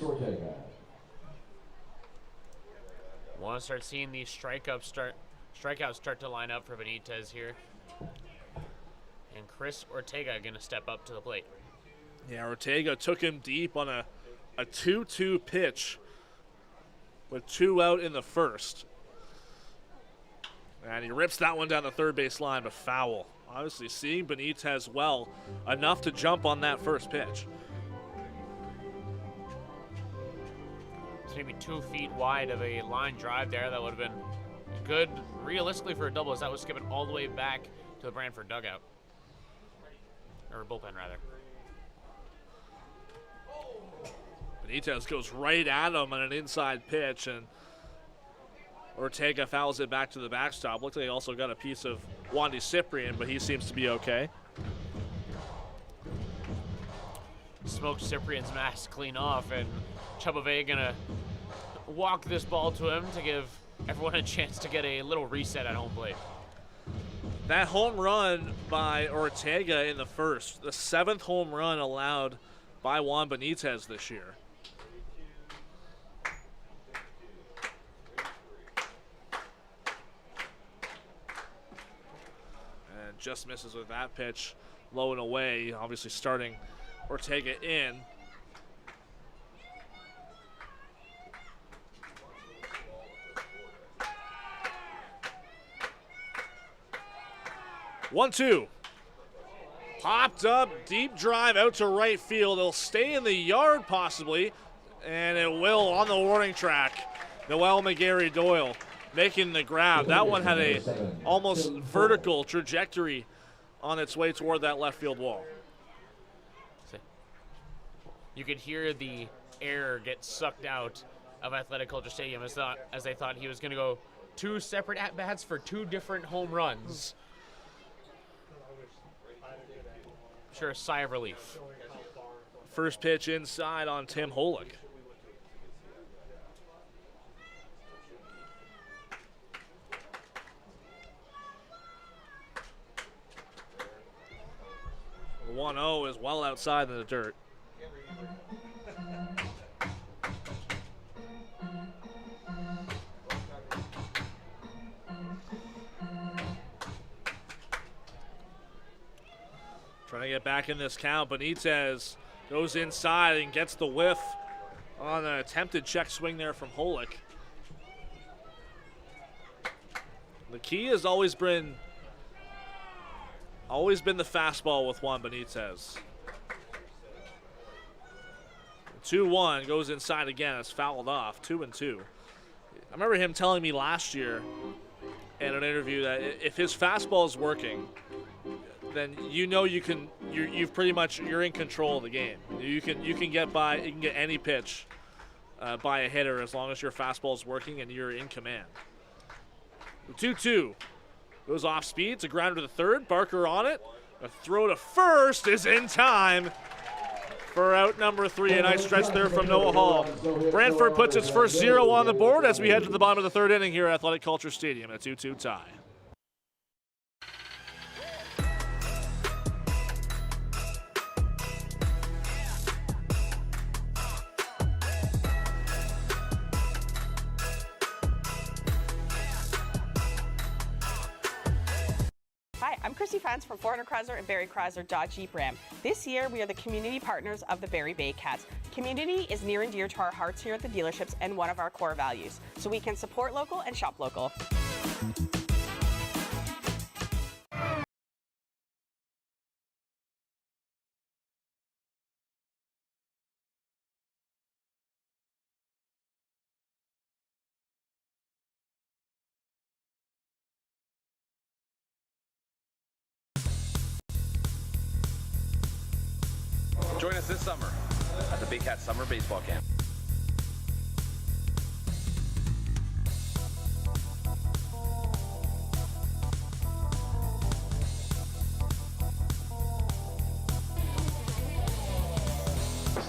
B: Want to start seeing these strikeouts start to line up for Benitez here. And Chris Ortega going to step up to the plate.
A: Yeah, Ortega took him deep on a 2-2 pitch with 2 out in the first. And he rips that one down the third base line, but foul. Obviously seeing Benitez well enough to jump on that first pitch.
B: It's maybe 2 feet wide of a line drive there. That would have been good realistically for a double, as that was skipping all the way back to the Brantford dugout. Or bullpen, rather.
A: Benitez goes right at him on an inside pitch, and Ortega fouls it back to the backstop. Looks like he also got a piece of Wandy Cyprian, but he seems to be okay.
B: Smoked Cyprian's mask clean off, and Chubave gonna walk this ball to him to give everyone a chance to get a little reset at home plate.
A: That home run by Ortega in the first, the 7th home run allowed by Juan Benitez this year. And just misses with that pitch, low and away, obviously starting Ortega in. One-two. Popped up, deep drive out to right field. It'll stay in the yard possibly, and it will on the warning track. Noel McGarry Doyle making the grab. That one had a almost vertical trajectory on its way toward that left field wall.
B: You could hear the air get sucked out of Athletic Culture Stadium as they thought he was going to go 2 separate at-bats for 2 different home runs. Sure, a sigh of relief.
A: First pitch inside on Tim Holick. The 1-0 is well outside in the dirt. Trying to get back in this count. Benitez goes inside and gets the whiff on an attempted check swing there from Holick. The key has always been the fastball with Juan Benitez. 2-1 goes inside again. It's fouled off. 2-2. I remember him telling me last year in an interview that if his fastball is working, then you know you're in control of the game. You can get any pitch by a hitter as long as your fastball is working and you're in command. 2-2 goes off speed. It's a grounder to third. Barker on it. A throw to first is in time for out number 3. A nice stretch there from Noah Hall. Brantford puts its first 0 on the board as we head to the bottom of the 3rd inning here at Athletic Culture Stadium. A 2-2 tie.
F: Hi, I'm Chrissy Fans from 400 Chrysler and Barrie Chrysler Dodge Jeep Ram. This year, we are the community partners of the Barrie Baycats. Community is near and dear to our hearts here at the dealerships and one of our core values, so we can support local and shop local.
K: Join us this summer at the Baycats Summer Baseball Camp.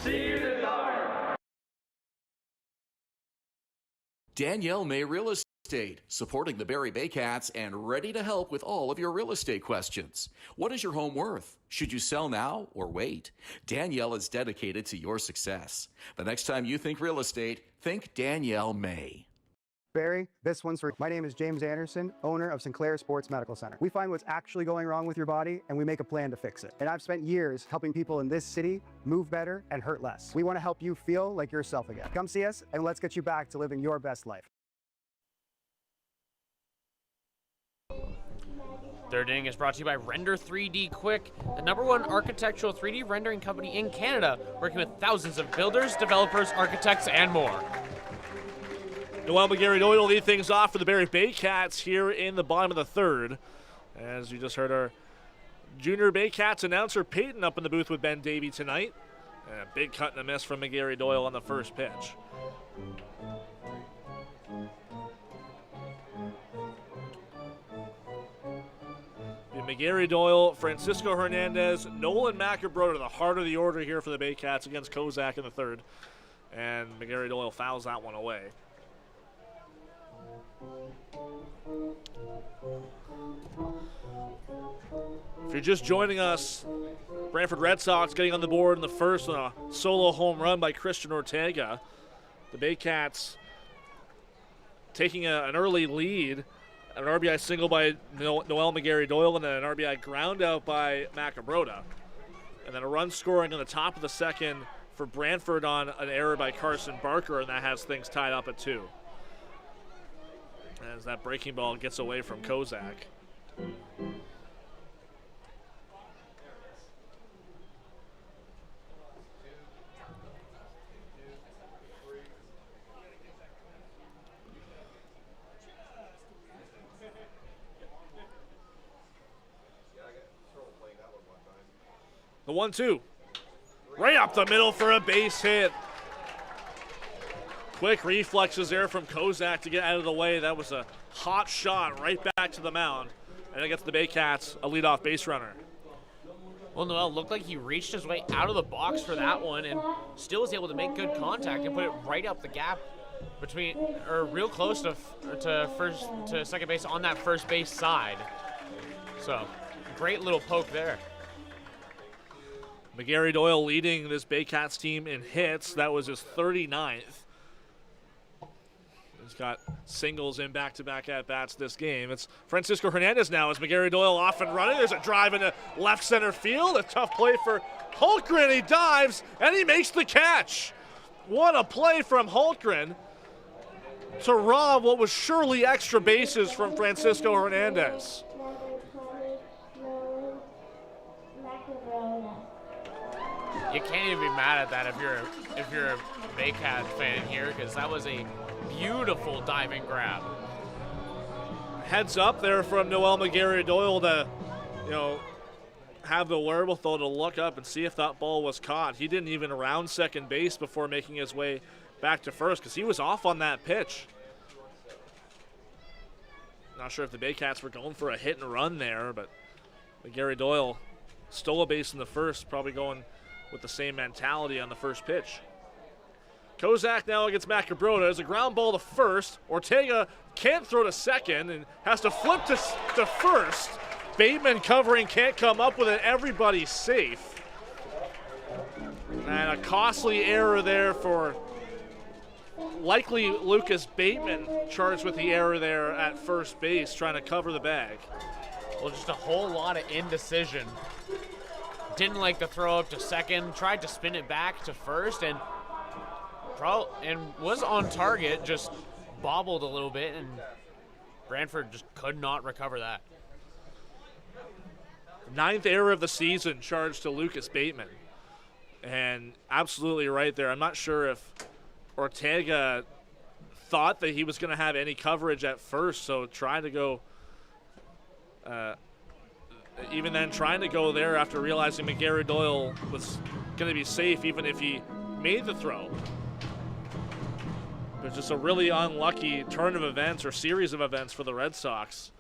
L: See you in the dark.
D: Danielle May Real Estate. Estate, supporting the Barrie Baycats and ready to help with all of your real estate questions. What is your home worth? Should you sell now or wait? Danielle is dedicated to your success. The next time you think real estate, think Danielle May.
G: Barry, this one's for my name is James Anderson, owner of Sinclair Sports Medical Center. We find what's actually going wrong with your body and we make a plan to fix it. And I've spent years helping people in this city move better and hurt less. We want to help you feel like yourself again. Come see us and let's get you back to living your best life.
B: Third inning is brought to you by Render 3D Quick, the #1 architectural 3D rendering company in Canada, working with thousands of builders, developers, architects, and more.
A: Noel McGarry-Doyle will lead things off for the Barrie Baycats here in the bottom of the third. As you just heard our junior Baycats announcer Peyton up in the booth with Ben Davy tonight. And a big cut and a miss from McGarry-Doyle on the first pitch. McGarry-Doyle, Francisco Hernandez, Nolan Macabro, the heart of the order here for the Baycats against Kozak in the third. And McGarry-Doyle fouls that one away. If you're just joining us, Brantford Red Sox getting on the board in the first on a solo home run by Christian Ortega. The Baycats taking an early lead. An RBI single by Noel McGarry-Doyle and then an RBI ground out by Macabrota. And then a run scoring on the top of the second for Brantford on an error by Carson Barker, and that has things tied up at 2. As that breaking ball gets away from Kozak. The 1-2. Right up the middle for a base hit. Quick reflexes there from Kozak to get out of the way. That was a hot shot right back to the mound. And it gets the Baycats a leadoff base runner.
B: Well, Noel looked like he reached his way out of the box for that one and still was able to make good contact and put it right up the gap between, or real close to second base on that first base side. So, great little poke there.
A: McGarry-Doyle leading this Baycats team in hits. That was his 39th. He's got singles in back-to-back at-bats this game. It's Francisco Hernandez now as McGarry-Doyle off and running. There's a drive into left center field. A tough play for Hultgren. He dives, and he makes the catch. What a play from Hultgren to rob what was surely extra bases from Francisco Hernandez.
B: You can't even be mad at that if you're a Baycat fan here, because that was a beautiful diving grab.
A: Heads up there from Noel McGarry-Doyle to, have the wherewithal to look up and see if that ball was caught. He didn't even round second base before making his way back to first because he was off on that pitch. Not sure if the Baycats were going for a hit and run there, but McGarry-Doyle stole a base in the first, probably going with the same mentality on the first pitch. Kozak now against Macabrota. There's a ground ball to first. Ortega can't throw to second and has to flip to first. Bateman covering, can't come up with it. Everybody's safe. And a costly error there for likely Lucas Bateman, charged with the error there at first base, trying to cover the bag.
B: Well, just a whole lot of indecision. Didn't like the throw up to second, tried to spin it back to first, and was on target, just bobbled a little bit, and Brantford just could not recover that.
A: 9th error of the season charged to Lucas Bateman. And absolutely right there. I'm not sure if Ortega thought that he was going to have any coverage at first, so trying to go there after realizing McGarry-Doyle was going to be safe even if he made the throw. But just a really unlucky turn of events or series of events for the Red Sox.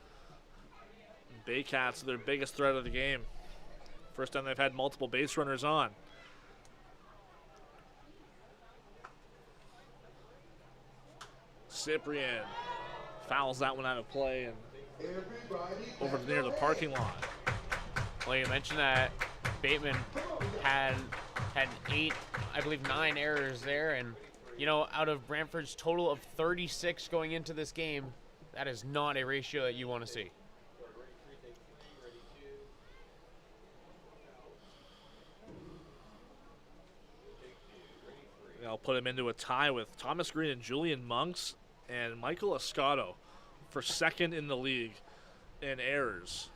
A: Baycats are their biggest threat of the game. First time they've had multiple base runners on. Cyprian fouls that one out of play and over near the parking lot.
B: Well, you mentioned that Bateman had 8, I believe 9 errors there, and out of Brantford's total of 36 going into this game, that is not a ratio that you want to see.
A: I'll put him into a tie with Thomas Green and Julian Monks and Michael Escato for second in the league in errors.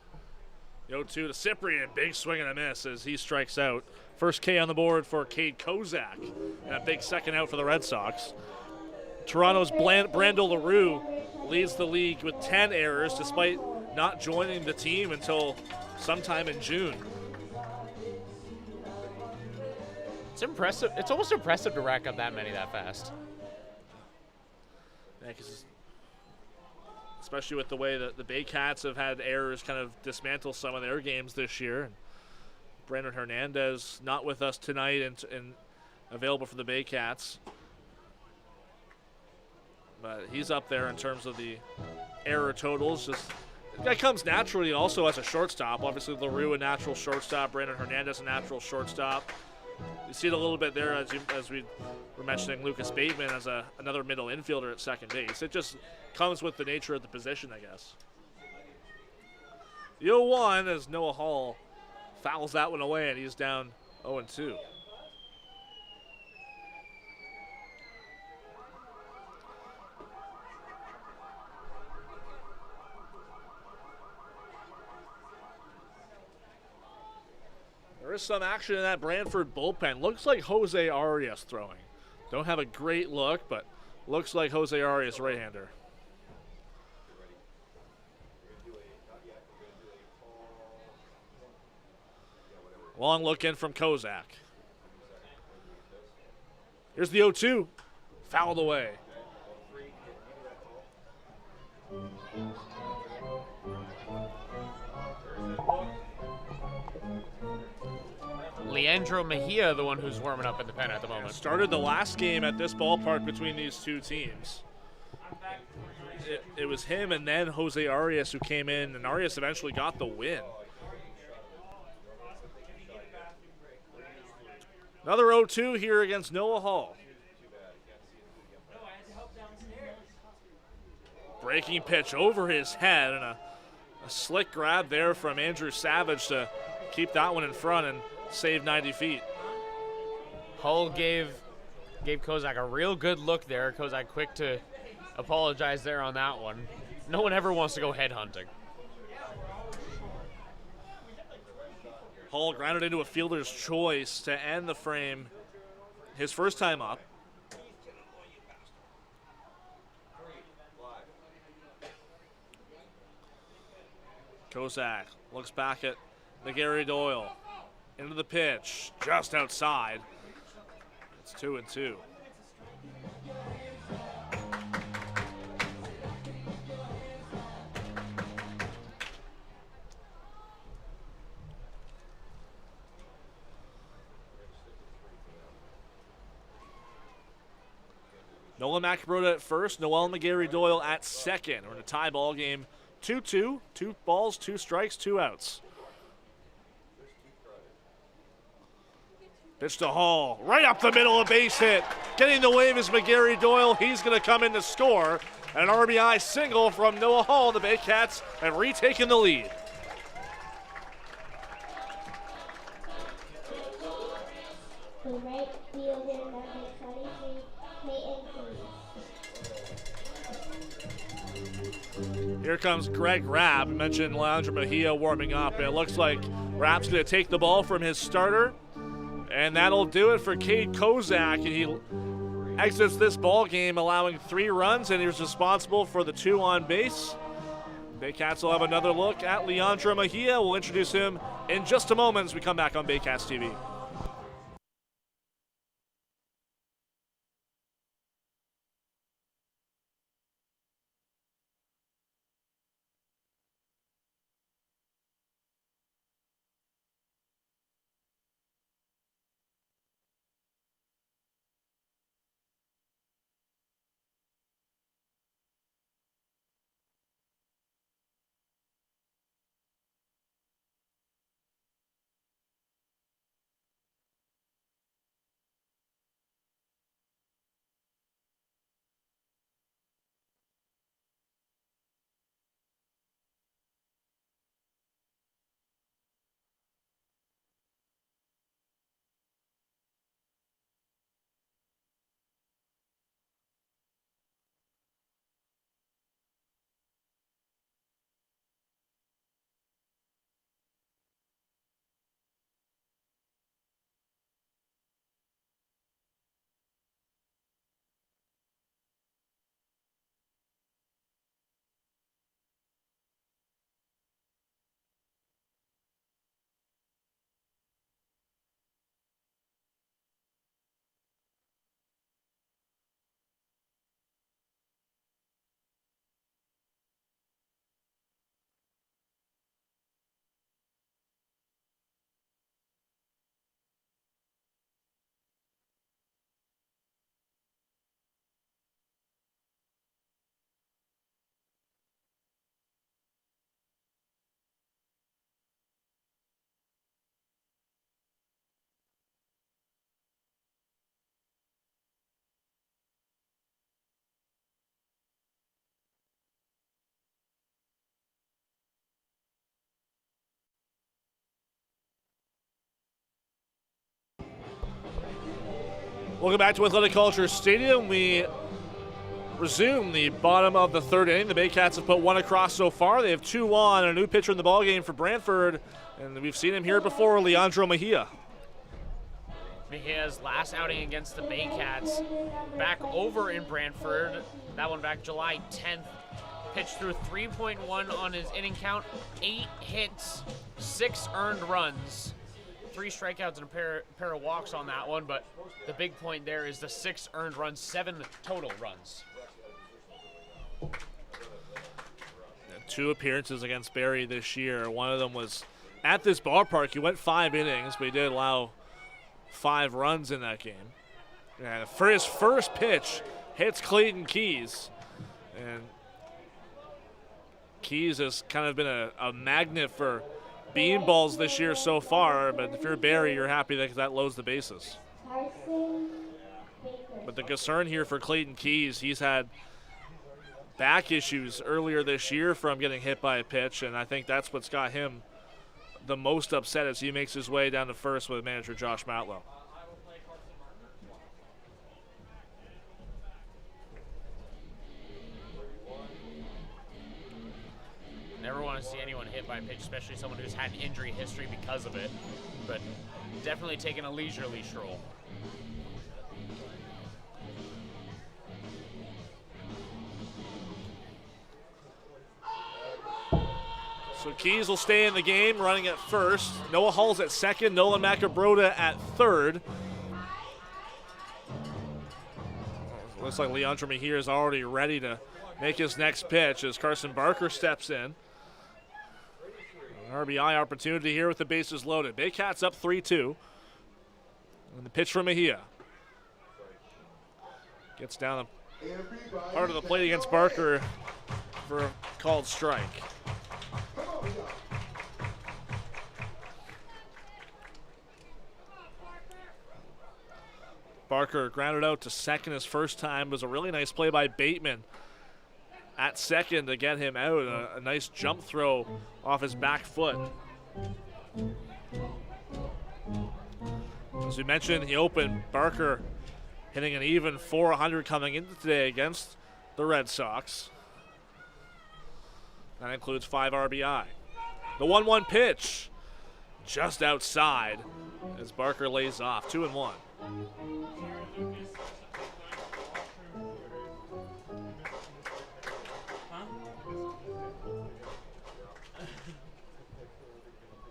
A: The 0-2 to Cyprian, big swing and a miss as he strikes out. First K on the board for Cade Kozak, and a big second out for the Red Sox. Toronto's Brandel LaRue leads the league with 10 errors despite not joining the team until sometime in June.
B: It's impressive. It's almost impressive to rack up that many that fast.
A: Yeah, 'cause especially with the way that the Baycats have had errors kind of dismantle some of their games this year. And Brandon Hernandez not with us tonight and available for the Baycats. But he's up there in terms of the error totals. That comes naturally also as a shortstop. Obviously, LaRue a natural shortstop. Brandon Hernandez a natural shortstop. You see it a little bit there as we were mentioning Lucas Bateman as another middle infielder at second base. It just comes with the nature of the position, I guess. The 0-1 as Noah Hall fouls that one away, and he's down 0-2. There is some action in that Brantford bullpen. Looks like Jose Arias throwing. Don't have a great look, but looks like Jose Arias right-hander. Long look in from Kozak. Here's the 0-2. Fouled away.
B: Leandro Mejia, the one who's warming up in the pen at the moment.
A: Started the last game at this ballpark between these two teams. It was him and then Jose Arias who came in, and Arias eventually got the win. Another 0-2 here against Noah Hall. Breaking pitch over his head, and a slick grab there from Andrew Savage to keep that one in front and save 90 feet.
B: Hull gave Kozak a real good look there. Kozak quick to apologize there on that one. No one ever wants to go headhunting.
A: Hull grounded into a fielder's choice to end the frame his first time up. Kozak looks back at McGarry Doyle. Into the pitch, just outside. It's 2-2. Nolan McAbrota at first, Noel McGarry Doyle at second. We're in a tie ball game, 2-2, 2 balls, 2 strikes, 2 outs. Pitch to Hall, right up the middle, a base hit. Getting the wave is McGarry Doyle. He's going to come in to score. An RBI single from Noah Hall. The Baycats have retaken the lead.
N: The right fielder, number 23,
A: Here comes Greg Rapp. I mentioned Leandro Mejia warming up, and it looks like Rapp's going to take the ball from his starter. And that'll do it for Cade Kozak, and he exits this ball game allowing 3 runs, and he's responsible for the 2 on base. Baycats will have another look at Leandro Mejia. We'll introduce him in just a moment as we come back on Baycats TV. Welcome back to Athletic Culture Stadium. We resume the bottom of the third inning. The Baycats have put one across so far. They have 2 on, a new pitcher in the ballgame for Brantford, and we've seen him here before, Leandro Mejia.
B: Mejia's last outing against the Baycats back over in Brantford. That one back July 10th. Pitched through 3.1 on his inning count, 8 hits, 6 earned runs. 3 strikeouts and a pair of walks on that one, but the big point there is the 6 earned runs, 7 total runs.
A: 2 appearances against Barrie this year. One of them was at this ballpark. He went 5 innings, but he did allow 5 runs in that game. And for his first pitch, hits Clayton Keys. And Keys has kind of been a magnet for beanballs this year so far, but if you're Barrie, you're happy that loads the bases. But the concern here for Clayton Keys, he's had back issues earlier this year from getting hit by a pitch, and I think that's what's got him the most upset as he makes his way down to first with manager Josh Matlow.
B: Never want to see anyone hit by a pitch, especially someone who's had injury history because of it, but definitely taking a leisurely stroll.
A: So Keys will stay in the game, running at first. Noah Hall's at second, Nolan Macabroda at third. Looks like Leandro Mejia is already ready to make his next pitch as Carson Barker steps in. An RBI opportunity here with the bases loaded. Baycats up 3-2. And the pitch from Mejia. Gets down the part of the plate against Barker for a called strike. Barker grounded out to second his first time. It was a really nice play by Bateman at second to get him out. A nice jump throw off his back foot. As we mentioned in the open, Barker hitting an even .400 coming into today against the Red Sox. That includes 5 RBI. The 1-1 pitch just outside as Barker lays off. 2-1.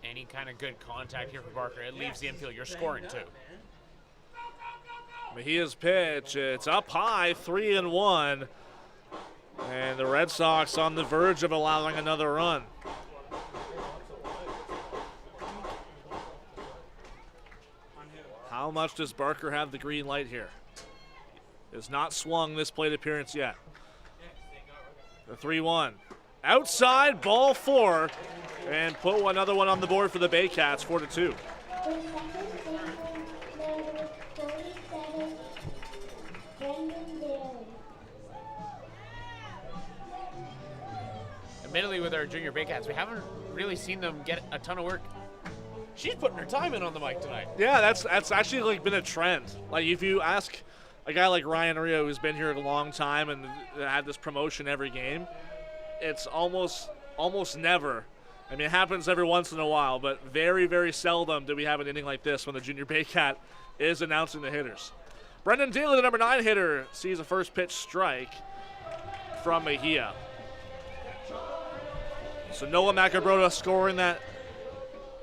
B: Any kind of good contact here for Barker, it leaves the infield. You're scoring too.
A: Mejia's pitch, it's up high, 3-1. And the Red Sox on the verge of allowing another run. How much does Barker have the green light here? Has not swung this plate appearance yet. The 3-1. Outside, ball 4. And put another one on the board for the Baycats, 4-2.
B: Admittedly, with our junior Baycats, we haven't really seen them get a ton of work. She's putting her time in on the mic tonight.
A: Yeah, that's actually like been a trend. Like if you ask a guy like Ryan Rio, who's been here a long time and had this promotion every game, it's almost never. I mean, it happens every once in a while, but very, very seldom do we have an inning like this when the junior Baycat is announcing the hitters. Brendan Daly, the number 9 hitter, sees a first pitch strike from Mejia. So Noah Macabroda scoring the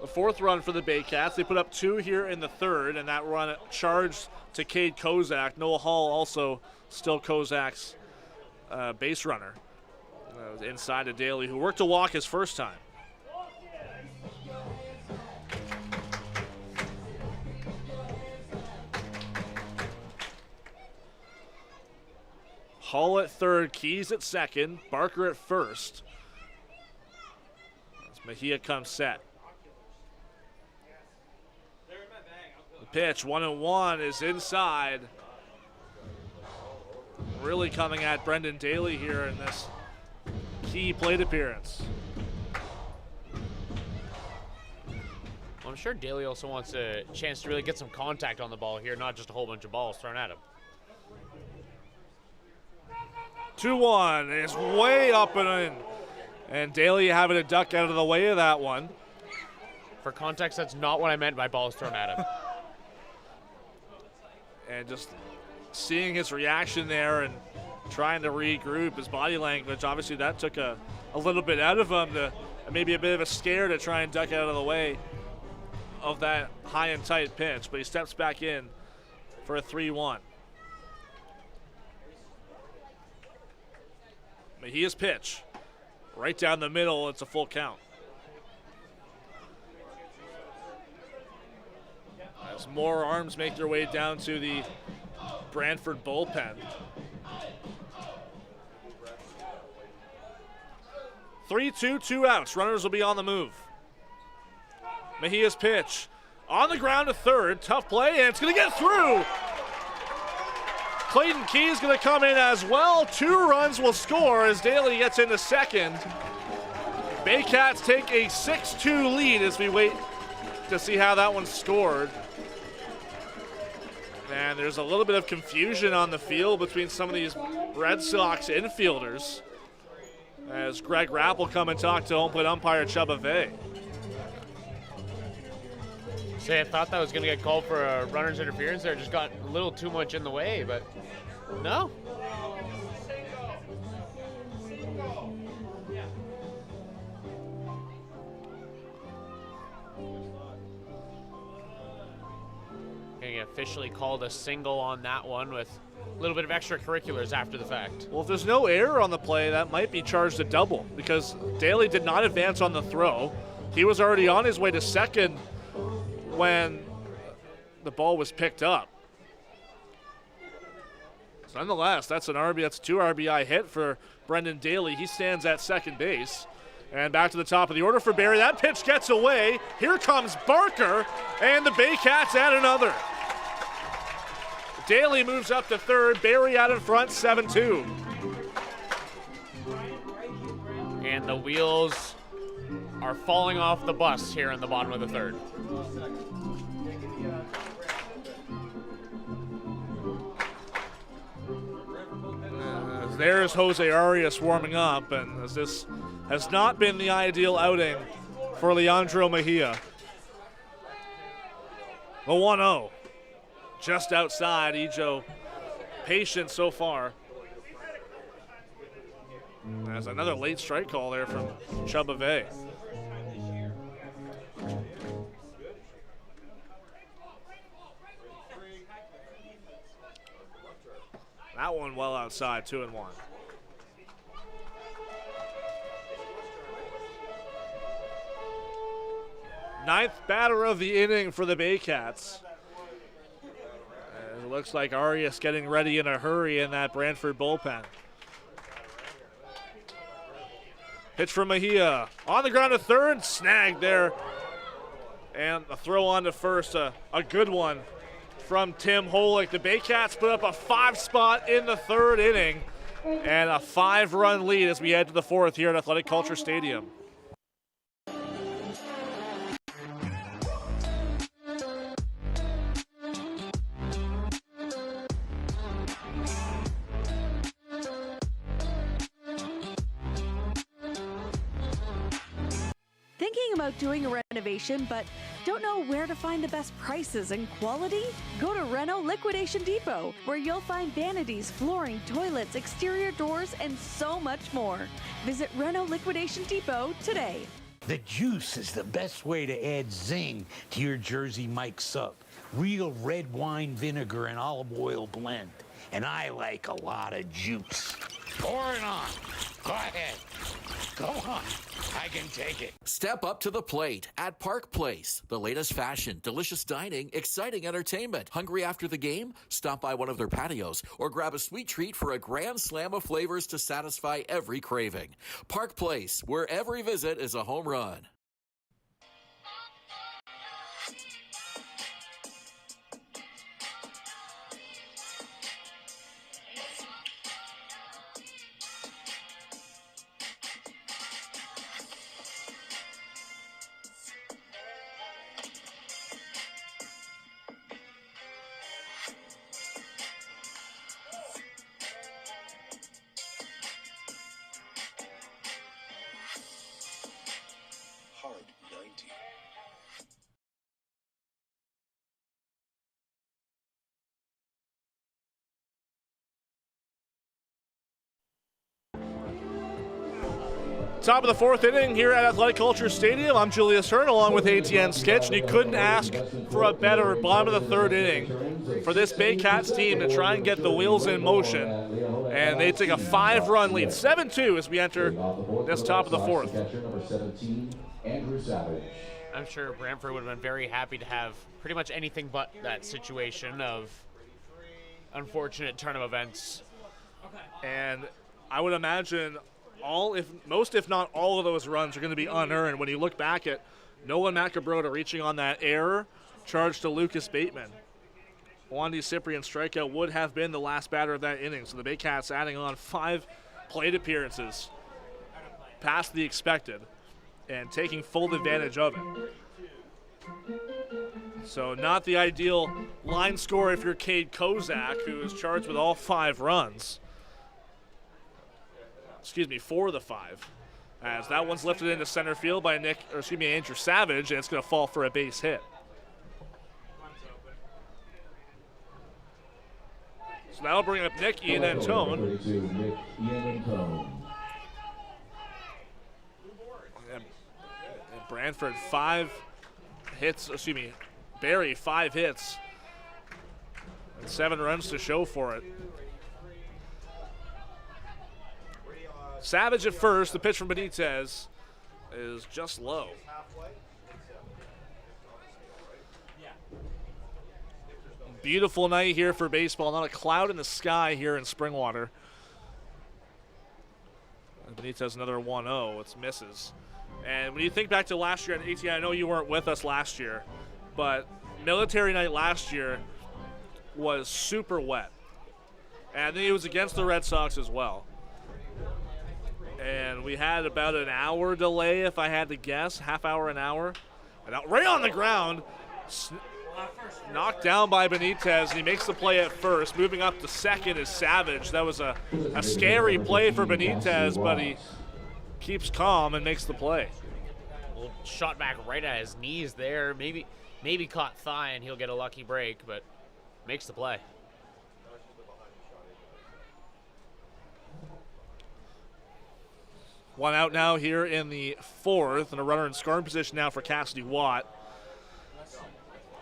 A: 4th run for the Baycats. They put up 2 here in the 3rd, and that run charged to Cade Kozak. Noah Hall also still Kozak's base runner. Inside to Daly, who worked a walk his first time. Hall at 3rd, Keys at 2nd, Barker at 1st. As Mejia comes set. The pitch, 1-1, is inside. Really coming at Brendan Daly here in this key plate appearance.
B: Well, I'm sure Daly also wants a chance to really get some contact on the ball here, not just a whole bunch of balls thrown at him.
A: 2-1 is way up and in. And Daly having to duck out of the way of that one.
B: For context, that's not what I meant by balls thrown at him.
A: And just seeing his reaction there and trying to regroup, his body language, obviously that took a little bit out of him, to maybe a bit of a scare to try and duck out of the way of that high and tight pitch. But he steps back in for a 3-1. Mejia's pitch. Right down the middle, it's a full count. As more arms make their way down to the Brantford bullpen. 3-2, 2 outs. Runners will be on the move. Mejia's pitch. On the ground to third. Tough play, and it's going to get through. Clayton Key is going to come in as well. 2 runs will score as Daly gets into second. Baycats take a 6-2 lead as we wait to see how that one's scored. And there's a little bit of confusion on the field between some of these Red Sox infielders as Greg Rapp will come and talk to home plate umpire Chubba Vey.
B: Say, I thought that was going to get called for a runner's interference there. Just got a little too much in the way, but no. Going to get officially called a single on that one with a little bit of extracurriculars after the fact.
A: Well, if there's no error on the play, that might be charged a double because Daly did not advance on the throw. He was already on his way to second when the ball was picked up. So nonetheless, that's that's a 2 RBI hit for Brendan Daly. He stands at second base. And back to the top of the order for Barrie. That pitch gets away. Here comes Barker, and the Baycats add another. Daly moves up to third. Barrie out in front, 7-2.
B: And the wheels are falling off the bus here in the bottom of the third.
A: There's Jose Arias warming up, and as this has not been the ideal outing for Leandro Mejia. The 1-0. Just outside, Ejo patient so far. There's another late strike call there from Chubba Vey. That one well outside, 2-1. Ninth batter of the inning for the Baycats. It looks like Arias getting ready in a hurry in that Brantford bullpen. Pitch from Mejia. On the ground to third, snagged there. And a throw on to first, a good one from Tim Holick. The Baycats put up a 5 spot in the third inning and a 5-run lead as we head to the fourth here at Athletic Culture Stadium.
H: Thinking about doing a renovation, but don't know where to find the best prices and quality? Go to Reno Liquidation Depot, where you'll find vanities, flooring, toilets, exterior doors, and so much more. Visit Reno Liquidation Depot today.
I: The juice is the best way to add zing to your Jersey Mike sub. Real red wine vinegar and olive oil blend. And I like a lot of juice. Pour it on. Go ahead. Go on. I can take it.
J: Step up to the plate at Park Place. The latest fashion, delicious dining, exciting entertainment. Hungry after the game? Stop by one of their patios or grab a sweet treat for a grand slam of flavors to satisfy every craving. Park Place, where every visit is a home run.
A: Top of the fourth inning here at Athletic Culture Stadium. I'm Julius Hern along with ATN Sketch, and you couldn't ask for a better bottom of the third inning for this Baycats team to try and get the wheels in motion. And they take a 5-run lead, 7-2 as we enter this top of the fourth.
B: I'm sure Brantford would have been very happy to have pretty much anything but that situation of unfortunate turn of events.
A: And I would imagine most if not all of those runs are going to be unearned when you look back at Nolan Macabroda reaching on that error charge to Lucas Bateman. Wandy Cyprian's strikeout would have been the last batter of that inning, so the Baycats adding on 5 plate appearances past the expected and taking full advantage of it. So not the ideal line score if you're Cade Kozak, who is charged with all 5 runs. Excuse me, 4 of the 5. As that one's lifted into center field by Andrew Savage, and it's going to fall for a base hit. So that'll bring up Nick Ian Antone. And Brantford 5 hits, Barrie 5 hits. And 7 runs to show for it. Savage at first, the pitch from Benitez is just low. Beautiful night here for baseball, not a cloud in the sky here in Springwater. And Benitez another 1-0, it's misses. And when you think back to last year at ATN, I know you weren't with us last year, but military night last year was super wet. And it was against the Red Sox as well. And we had about an hour delay, if I had to guess, half hour, an hour. And out right on the ground, knocked down by Benitez, and he makes the play at first. Moving up to second is Savage. That was a scary play for Benitez, but he keeps calm and makes the play.
B: A little shot back right at his knees there. Maybe caught thigh, and he'll get a lucky break, but makes the play.
A: One out now here in the fourth, and a runner in scoring position now for Cassidy Watt.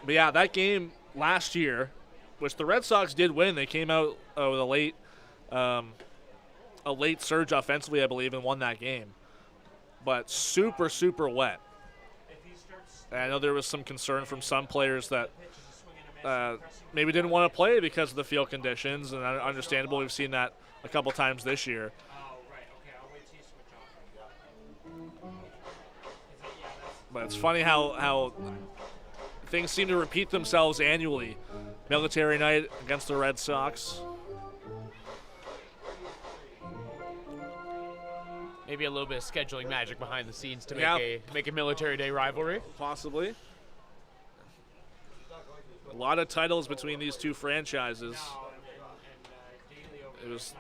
A: But yeah, that game last year, which the Red Sox did win, they came out with a late surge offensively, I believe, and won that game. But super, super wet. And I know there was some concern from some players that maybe didn't want to play because of the field conditions, and understandable. We've seen that a couple times this year. But it's funny how things seem to repeat themselves annually. Military night against the Red Sox.
B: Maybe a little bit of scheduling magic behind the scenes to make a military day rivalry.
A: Possibly. A lot of titles between these two franchises. It was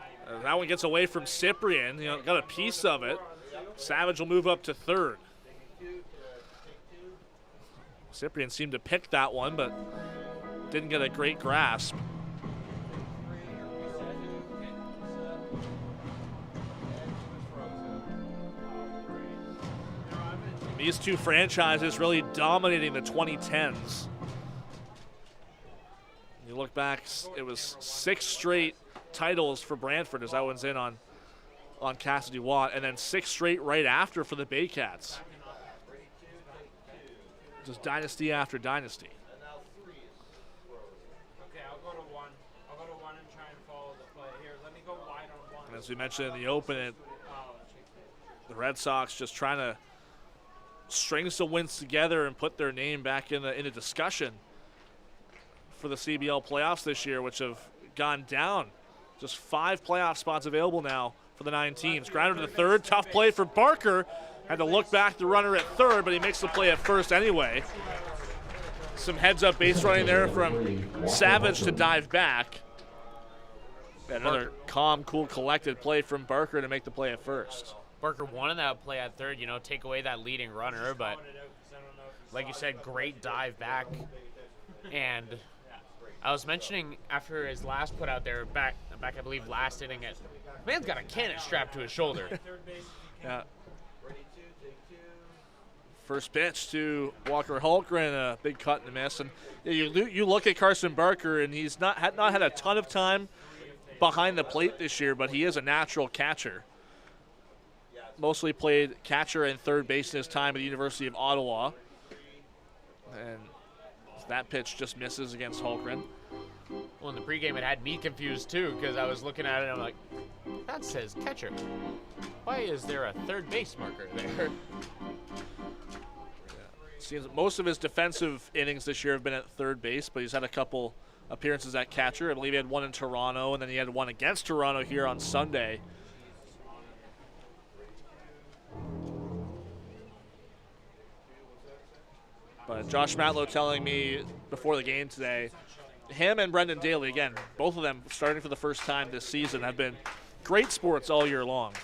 A: that one gets away from Cyprian. Got a piece of it. Savage will move up to third. Cyprian seemed to pick that one, but didn't get a great grasp. These two franchises really dominating the 2010s. You look back, it was 6 straight titles for Brantford as that one's in on Cassidy Watt, and then 6 straight right after for the Baycats. Just dynasty after dynasty.
O: Okay, I'll go to one. I'll go to one and try and follow the play. Here, let me go wide on one.
A: And as we mentioned in the open, the Red Sox just trying to string some wins together and put their name back in a discussion for the CBL playoffs this year, which have gone down. Just 5 playoff spots available now for the 9 teams. Grounded to the third, tough play for Barker. Had to look back the runner at third, but he makes the play at first anyway. Some heads-up base running there from Savage to dive back. And another calm, cool, collected play from Barker to make the play at first.
B: Barker wanted that play at third, take away that leading runner, but like you said, great dive back. And I was mentioning after his last put out there, back I believe last inning, man's got a cannon strapped to his shoulder.
A: Yeah. First pitch to Walker Hultgren, a big cut and a miss. And you look at Carson Barker, and he's not had a ton of time behind the plate this year, but he is a natural catcher. Mostly played catcher and third base in his time at the University of Ottawa. And that pitch just misses against Hultgren.
B: Well, in the pregame, it had me confused, too, because I was looking at it, and I'm like, that says catcher. Why is there a third base marker there?
A: Seems most of his defensive innings this year have been at third base, but he's had a couple appearances at catcher. I believe he had one in Toronto, and then he had one against Toronto here on Sunday. But Josh Matlow telling me before the game today, him and Brendan Daly, again, both of them starting for the first time this season, have been great sports all year long,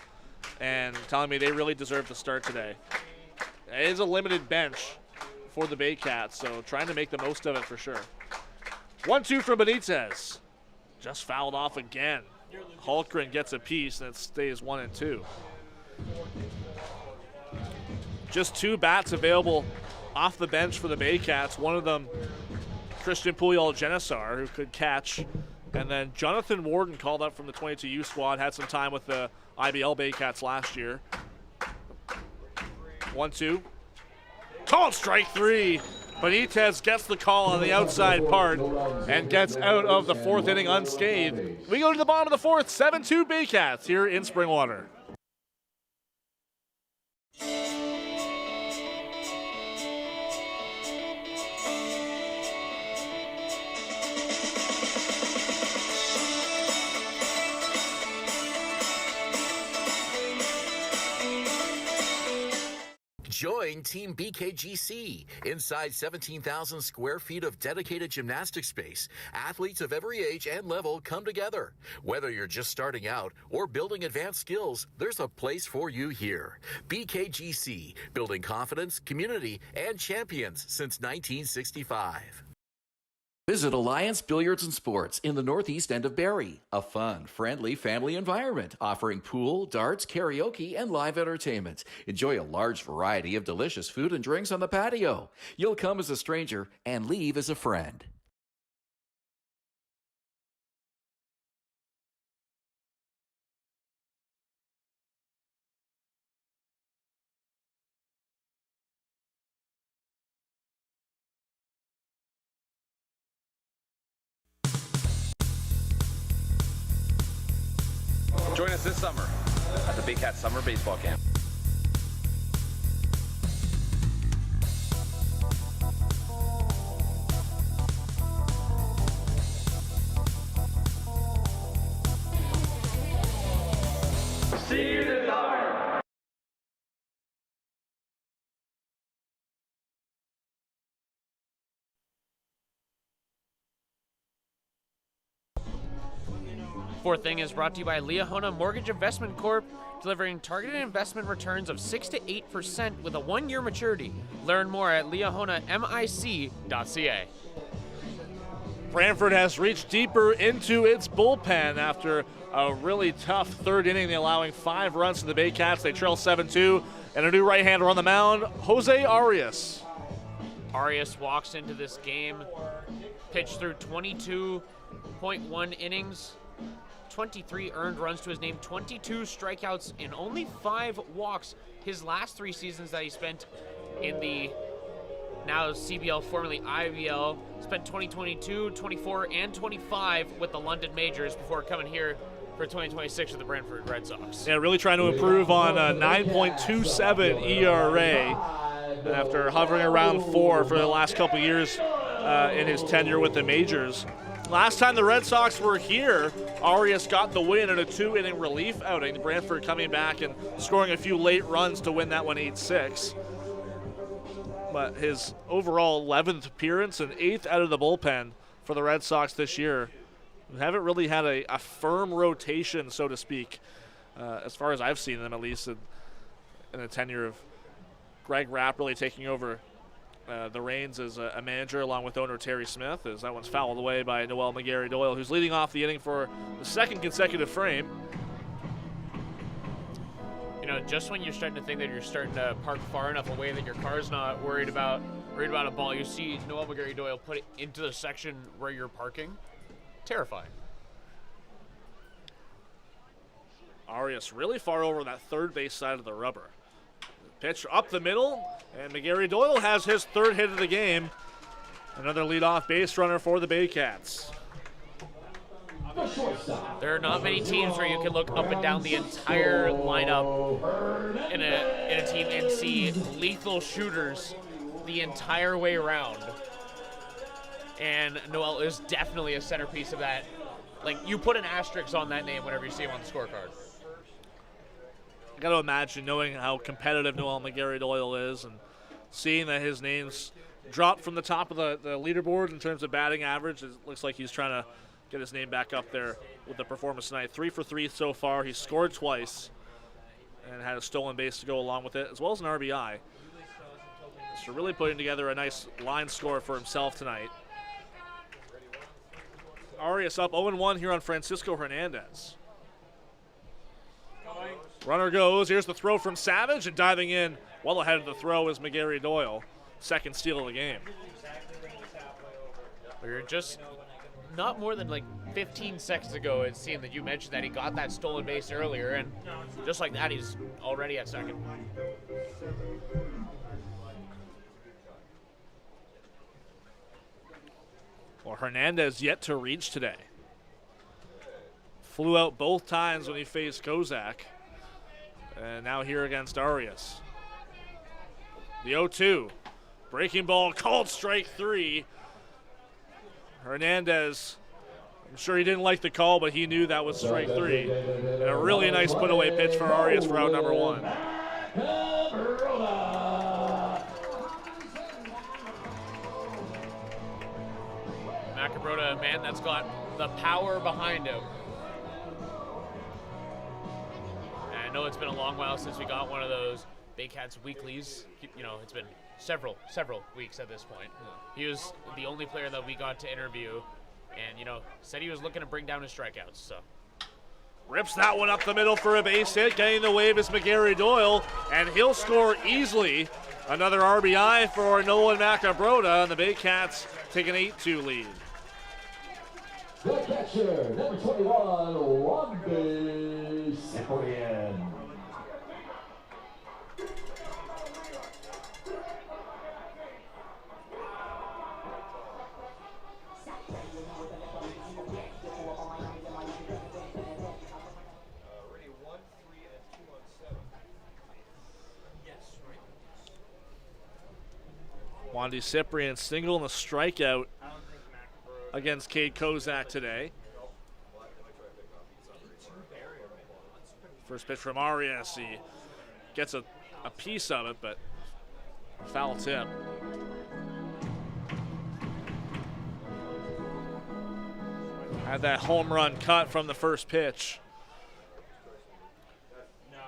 A: and telling me they really deserve the start today. It is a limited bench for the Baycats, so trying to make the most of it for sure. 1-2 from Benitez. Just fouled off again. Hultgren gets a piece, and it stays 1-2. Just 2 bats available off the bench for the Baycats. One of them, Christian Puyol-Genesar, who could catch. And then Jonathan Warden called up from the 22U squad, had some time with the IBL Baycats last year. 1-2. Called strike 3. Benitez gets the call on the outside part and gets out of the 4th inning unscathed. We go to the bottom of the 4th, 7-2 Baycats here in Springwater.
J: Join Team BKGC. Inside 17,000 square feet of dedicated gymnastic space, athletes of every age and level come together. Whether you're just starting out or building advanced skills, there's a place for you here. BKGC, building confidence, community, and champions since 1965.
D: Visit Alliance Billiards and Sports in the northeast end of Barrie. A fun, friendly family environment offering pool, darts, karaoke, and live entertainment. Enjoy a large variety of delicious food and drinks on the patio. You'll come as a stranger and leave as a friend.
K: Join us this summer at the Baycats Summer Baseball Camp.
L: See you this summer.
B: Fourth thing is brought to you by Liahona Mortgage Investment Corp, delivering targeted investment returns of 6 to 8% with a 1-year maturity. Learn more at liahonamic.ca.
A: Brantford has reached deeper into its bullpen after a really tough 3rd inning, allowing 5 runs to the Baycats. They trail 7-2, and a new right-hander on the mound, Jose Arias.
B: Arias walks into this game, pitched through 22.1 innings, 23 earned runs to his name, 22 strikeouts, and only 5 walks. His last 3 seasons that he spent in the now CBL, formerly IBL, spent 2022, 24, and 25 with the London Majors before coming here for 2026 with the Brantford Red Sox.
A: Yeah, really trying to improve on a 9.27 ERA after hovering around 4 for the last couple years in his tenure with the Majors. Last time the Red Sox were here, Arias got the win in a 2-inning relief outing. Brantford coming back and scoring a few late runs to win that one 8-6. But his overall 11th appearance and 8th out of the bullpen for the Red Sox this year. We haven't really had a firm rotation, so to speak, as far as I've seen them, at least in the tenure of Greg Rapp really taking over the reins as a manager along with owner Terry Smith, as that one's fouled away by Noel McGarry-Doyle, who's leading off the inning for the 2nd consecutive frame.
B: just when you're starting to think that you're starting to park far enough away that your car's not worried about a ball, you see Noel McGarry-Doyle put it into the section where you're parking. Terrifying.
A: Arias really far over that third base side of the rubber. Pitch up the middle, and McGarry-Doyle has his third hit of the game. Another leadoff base runner for the Baycats.
B: There are not many teams where you can look up and down the entire lineup in a team and see lethal shooters the entire way around. And Noel is definitely a centerpiece of that. Like, you put an asterisk on that name whenever you see him on the scorecard.
A: I got to imagine, knowing how competitive Noel McGarry-Doyle is and seeing that his name's dropped from the top of the leaderboard in terms of batting average, it looks like he's trying to get his name back up there with the performance tonight. 3 for 3 so far. He scored twice and had a stolen base to go along with it, as well as an RBI. So really putting together a nice line score for himself tonight. Arias up 0-1 here on Francisco Hernandez. Runner goes. Here's the throw from Savage, and diving in well ahead of the throw is McGarry-Doyle. Second steal of the game.
B: We were just not more than like 15 seconds ago, it seemed that you mentioned that he got that stolen base earlier, and just like that, he's already at second.
A: Well, Hernandez yet to reach today. Flew out both times when he faced Kozak. And now here against Arias. The 0-2. Breaking ball called strike 3. Hernandez, I'm sure he didn't like the call, but he knew that was strike 3. And a really nice put-away pitch for Arias for out number 1.
B: Macabrota, a man that's got the power behind him. And I know it's been a long while since we got one of those Baycats weeklies. It's been several weeks at this point. He was the only player that we got to interview, and said he was looking to bring down his strikeouts. So
A: rips that one up the middle for a base hit. Getting the wave is McGarry-Doyle, and he'll score easily. Another RBI for Nolan Macabrota, and the Baycats take an 8-2 lead.
C: The catcher, number 21, Barrie Baycats.
A: Wandy Cyprian single and a strikeout against Cade Kozak today. First pitch from Arias. He gets a piece of it, but foul tip. Had that home run cut from the first pitch.
O: No,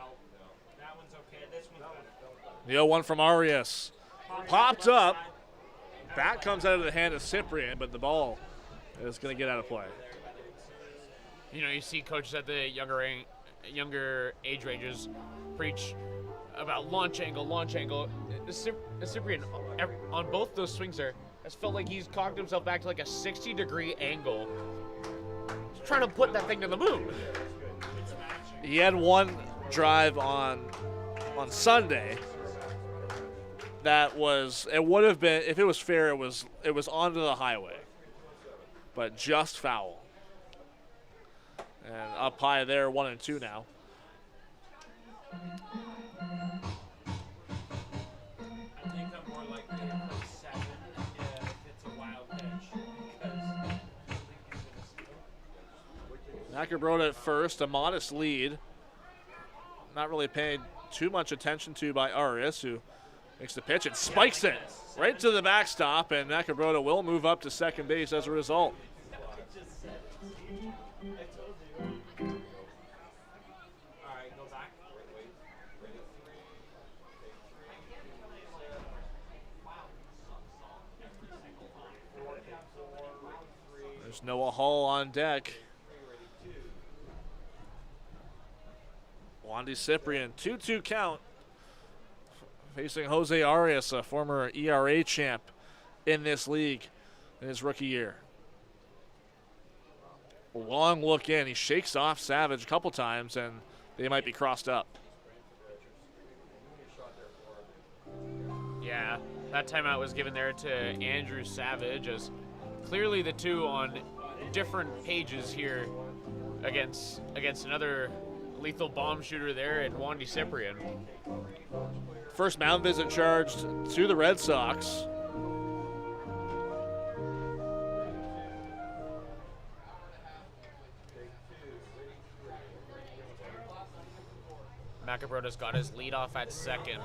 O: that one's okay. This one's better.
A: The 0-1 from Arias. Popped up. Bat comes out of the hand of Cyprian, but the ball is going to get out of play.
B: You see coaches at the younger age ranges preach about launch angle. Cyprian, on both those swings there, has felt like he's cocked himself back to like a 60-degree angle. He's trying to put that thing to the moon.
A: He had one drive on Sunday that was, it would have been, if it was fair, it was onto the highway, but just foul. And up high there, 1-2 now.
O: I think I'm more likely to put 7 if it's a wild pitch, because I don't think he's going to steal.
A: Macabrota at first, a modest lead. Not really paid too much attention to by Arias, who makes the pitch and spikes it right to the backstop, and Macabrota will move up to second base as a result. There's Noah Hall on deck. Wandy Cyprian, 2-2 count. Facing Jose Arias, a former ERA champ in this league in his rookie year. Long look in. He shakes off Savage a couple times, and they might be crossed up.
B: Yeah, that timeout was given there to Andrew Savage, as clearly the two on different pages here against another lethal bomb shooter there in Wandy Cyprian.
A: First mound visit charged to the Red Sox.
B: Macabrota's got his lead off at second.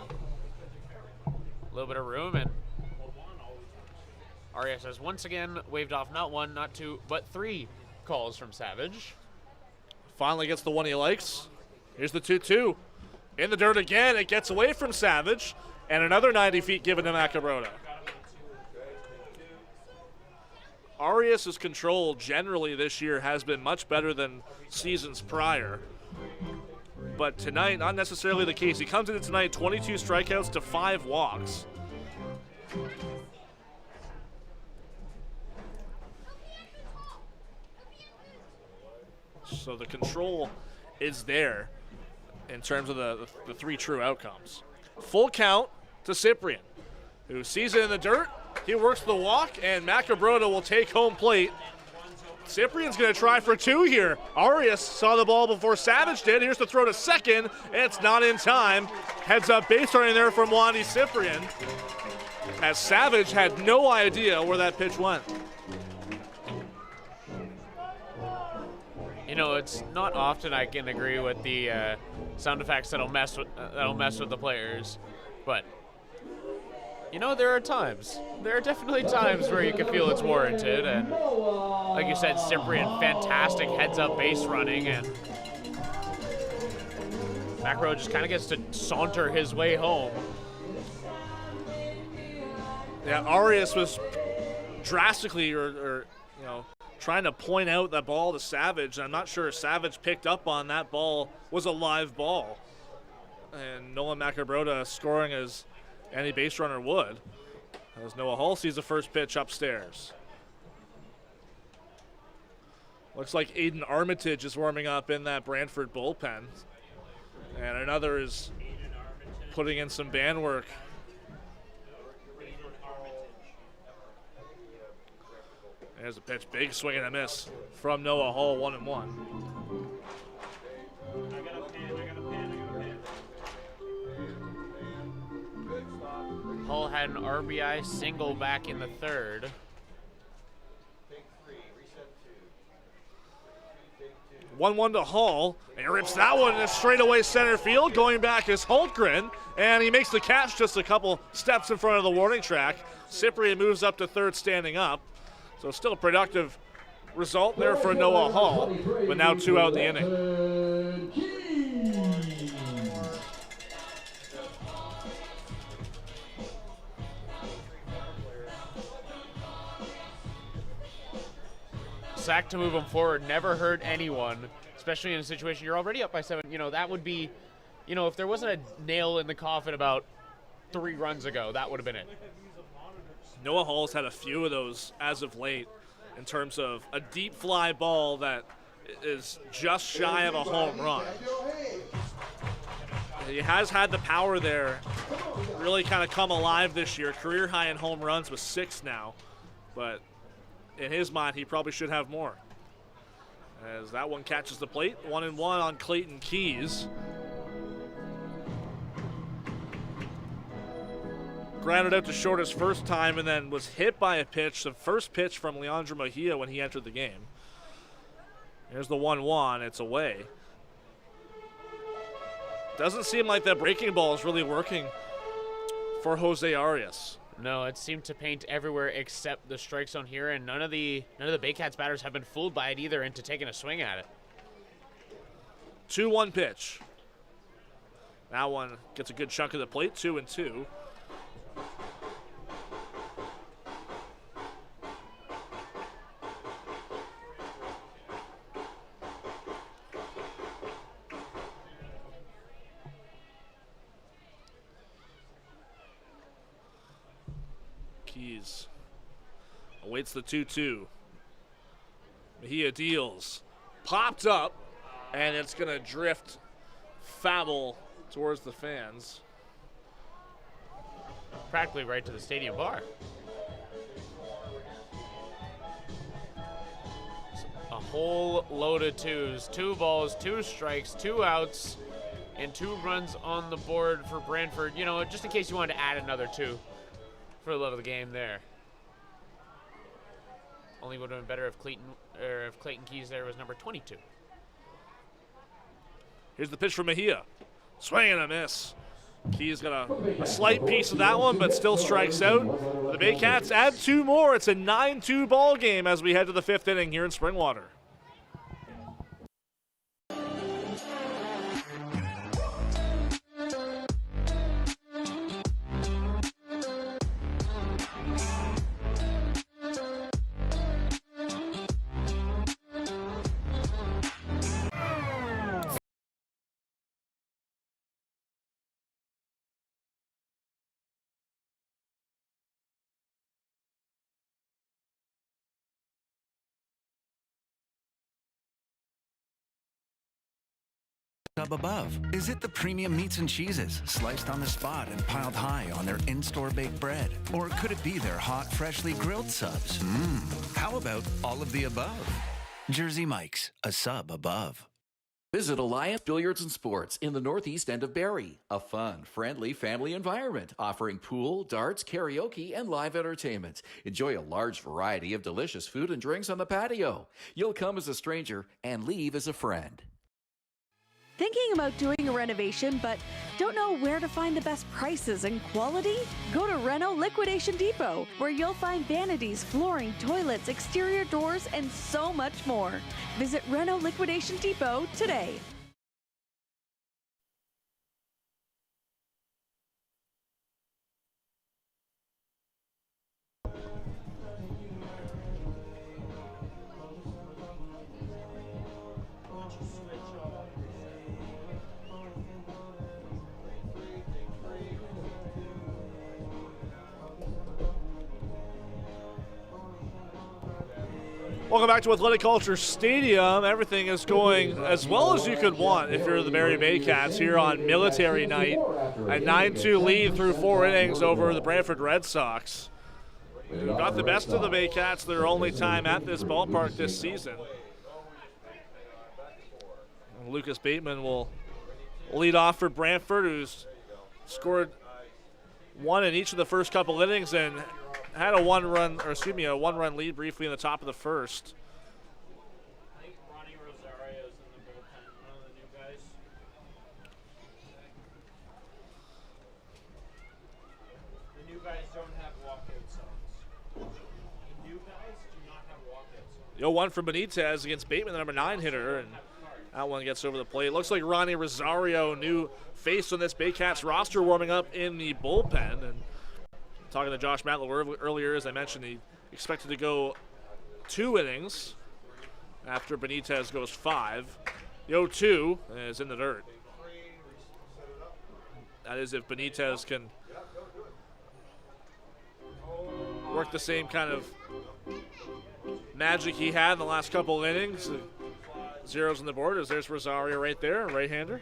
B: A little bit of room, and Arias has once again waved off not one, not two, but three calls from Savage.
A: Finally gets the one he likes. Here's the 2-2. In the dirt again, it gets away from Savage, and another 90 feet given to Macabrota. Arias' control generally this year has been much better than seasons prior. But tonight, not necessarily the case. He comes into tonight 22 strikeouts to 5 walks. So the control is there in terms of the three true outcomes. Full count to Cyprian, who sees it in the dirt. He works the walk, and Macabrota will take home plate. Cyprian's going to try for 2 here. Arias saw the ball before Savage did. Here's the throw to second. It's not in time. Heads up base running there from Wandy Cyprian, as Savage had no idea where that pitch went.
B: You know, it's not often I can agree with the sound effects that'll mess with the players, but you know, there are times. There are definitely times where you can feel it's warranted, and like you said, Cyprian, fantastic heads-up base running, and Macro just kind of gets to saunter his way home.
A: Yeah, Arias was drastically, or you know, trying to point out that ball to Savage. I'm not sure if Savage picked up on that ball was a live ball, and Nolan Macabrota scoring as any base runner would, as Noah Hall sees the first pitch upstairs. Looks like Aiden Armitage is warming up in that Brantford bullpen, and another is putting in some band work. There's a pitch, big swing and a miss from Noah Hall, 1-1.
B: Hall had an RBI single back in the third.
A: 1-1 to Hall, and he rips that one in straightaway center field. Going back is Holtgren, and he makes the catch just a couple steps in front of the warning track. Cyprian moves up to third standing up. So still a productive result there for Noah Hall, but now 2 out in the inning.
B: Sack to move him forward never hurt anyone, especially in a situation you're already up by 7. You know, that would be, you know, if there wasn't a nail in the coffin about 3 runs ago, that would have been it.
A: Noah Hall's had a few of those as of late in terms of a deep fly ball that is just shy of a home run. He has had the power there, really kind of come alive this year. Career high in home runs with 6 now, but in his mind, he probably should have more. As that one catches the plate, 1-1 on Clayton Keys. Grounded out to short his first time and then was hit by a pitch, the first pitch from Leandro Mejia when he entered the game. Here's the 1-1, it's away. Doesn't seem like that breaking ball is really working for Jose Arias.
B: No, it seemed to paint everywhere except the strike zone here, and none of the Baycats batters have been fooled by it either into taking a swing at it.
A: 2-1 pitch. That one gets a good chunk of the plate, 2-2. Hines awaits the 2-2. Mejia deals. Popped up, and it's going to drift foul towards the fans.
B: Practically right to the stadium bar. A whole load of twos. 2 balls, 2 strikes, 2 outs, and 2 runs on the board for Brantford. You know, just in case you wanted to add another 2 for the love of the game there. Only would have been better if Clayton Keys there was number 22.
A: Here's the pitch from Mejia. Swing and a miss. Keys got a slight piece of that one, but still strikes out. The Baycats add 2 more. It's a 9-2 ball game as we head to the 5th inning here in Springwater.
M: Sub above. Is it the premium meats and cheeses sliced on the spot and piled high on their in-store baked bread? Or could it be their hot, freshly grilled subs? How about all of the above? Jersey Mike's, a sub above.
D: Visit Alliance Billiards and Sports in the northeast end of Barrie. A fun, friendly family environment offering pool, darts, karaoke, and live entertainment. Enjoy a large variety of delicious food and drinks on the patio. You'll come as a stranger and leave as a friend.
H: Thinking about doing a renovation but don't know where to find the best prices and quality? Go to Reno Liquidation Depot, where you'll find vanities, flooring, toilets, exterior doors, and so much more. Visit Reno Liquidation Depot today.
A: Welcome back to Athletic Culture Stadium. Everything is going as well as you could want if you're the Barrie Baycats here on Military Night. A 9-2 lead through 4 innings over the Brantford Red Sox, who got the best of the Baycats their only time at this ballpark this season. And Lucas Bateman will lead off for Brantford, who's scored 1 in each of the first couple innings and had a one-run lead briefly in the top of the first.
O: I think Ronnie Rosario's in the bullpen, one of the new guys. The new guys don't have walkout songs. The new guys do not have walkout songs.
A: 0-1 for Benitez against Bateman, the number 9 hitter, and that one gets over the plate. Looks like Ronnie Rosario, new face on this Baycats roster, warming up in the bullpen. And talking to Josh Matlow earlier, as I mentioned, he expected to go 2 innings after Benitez goes 5. The 0-2 is in the dirt. That is if Benitez can work the same kind of magic he had in the last couple of innings. Zeros on the board as there's Rosario right there, right-hander.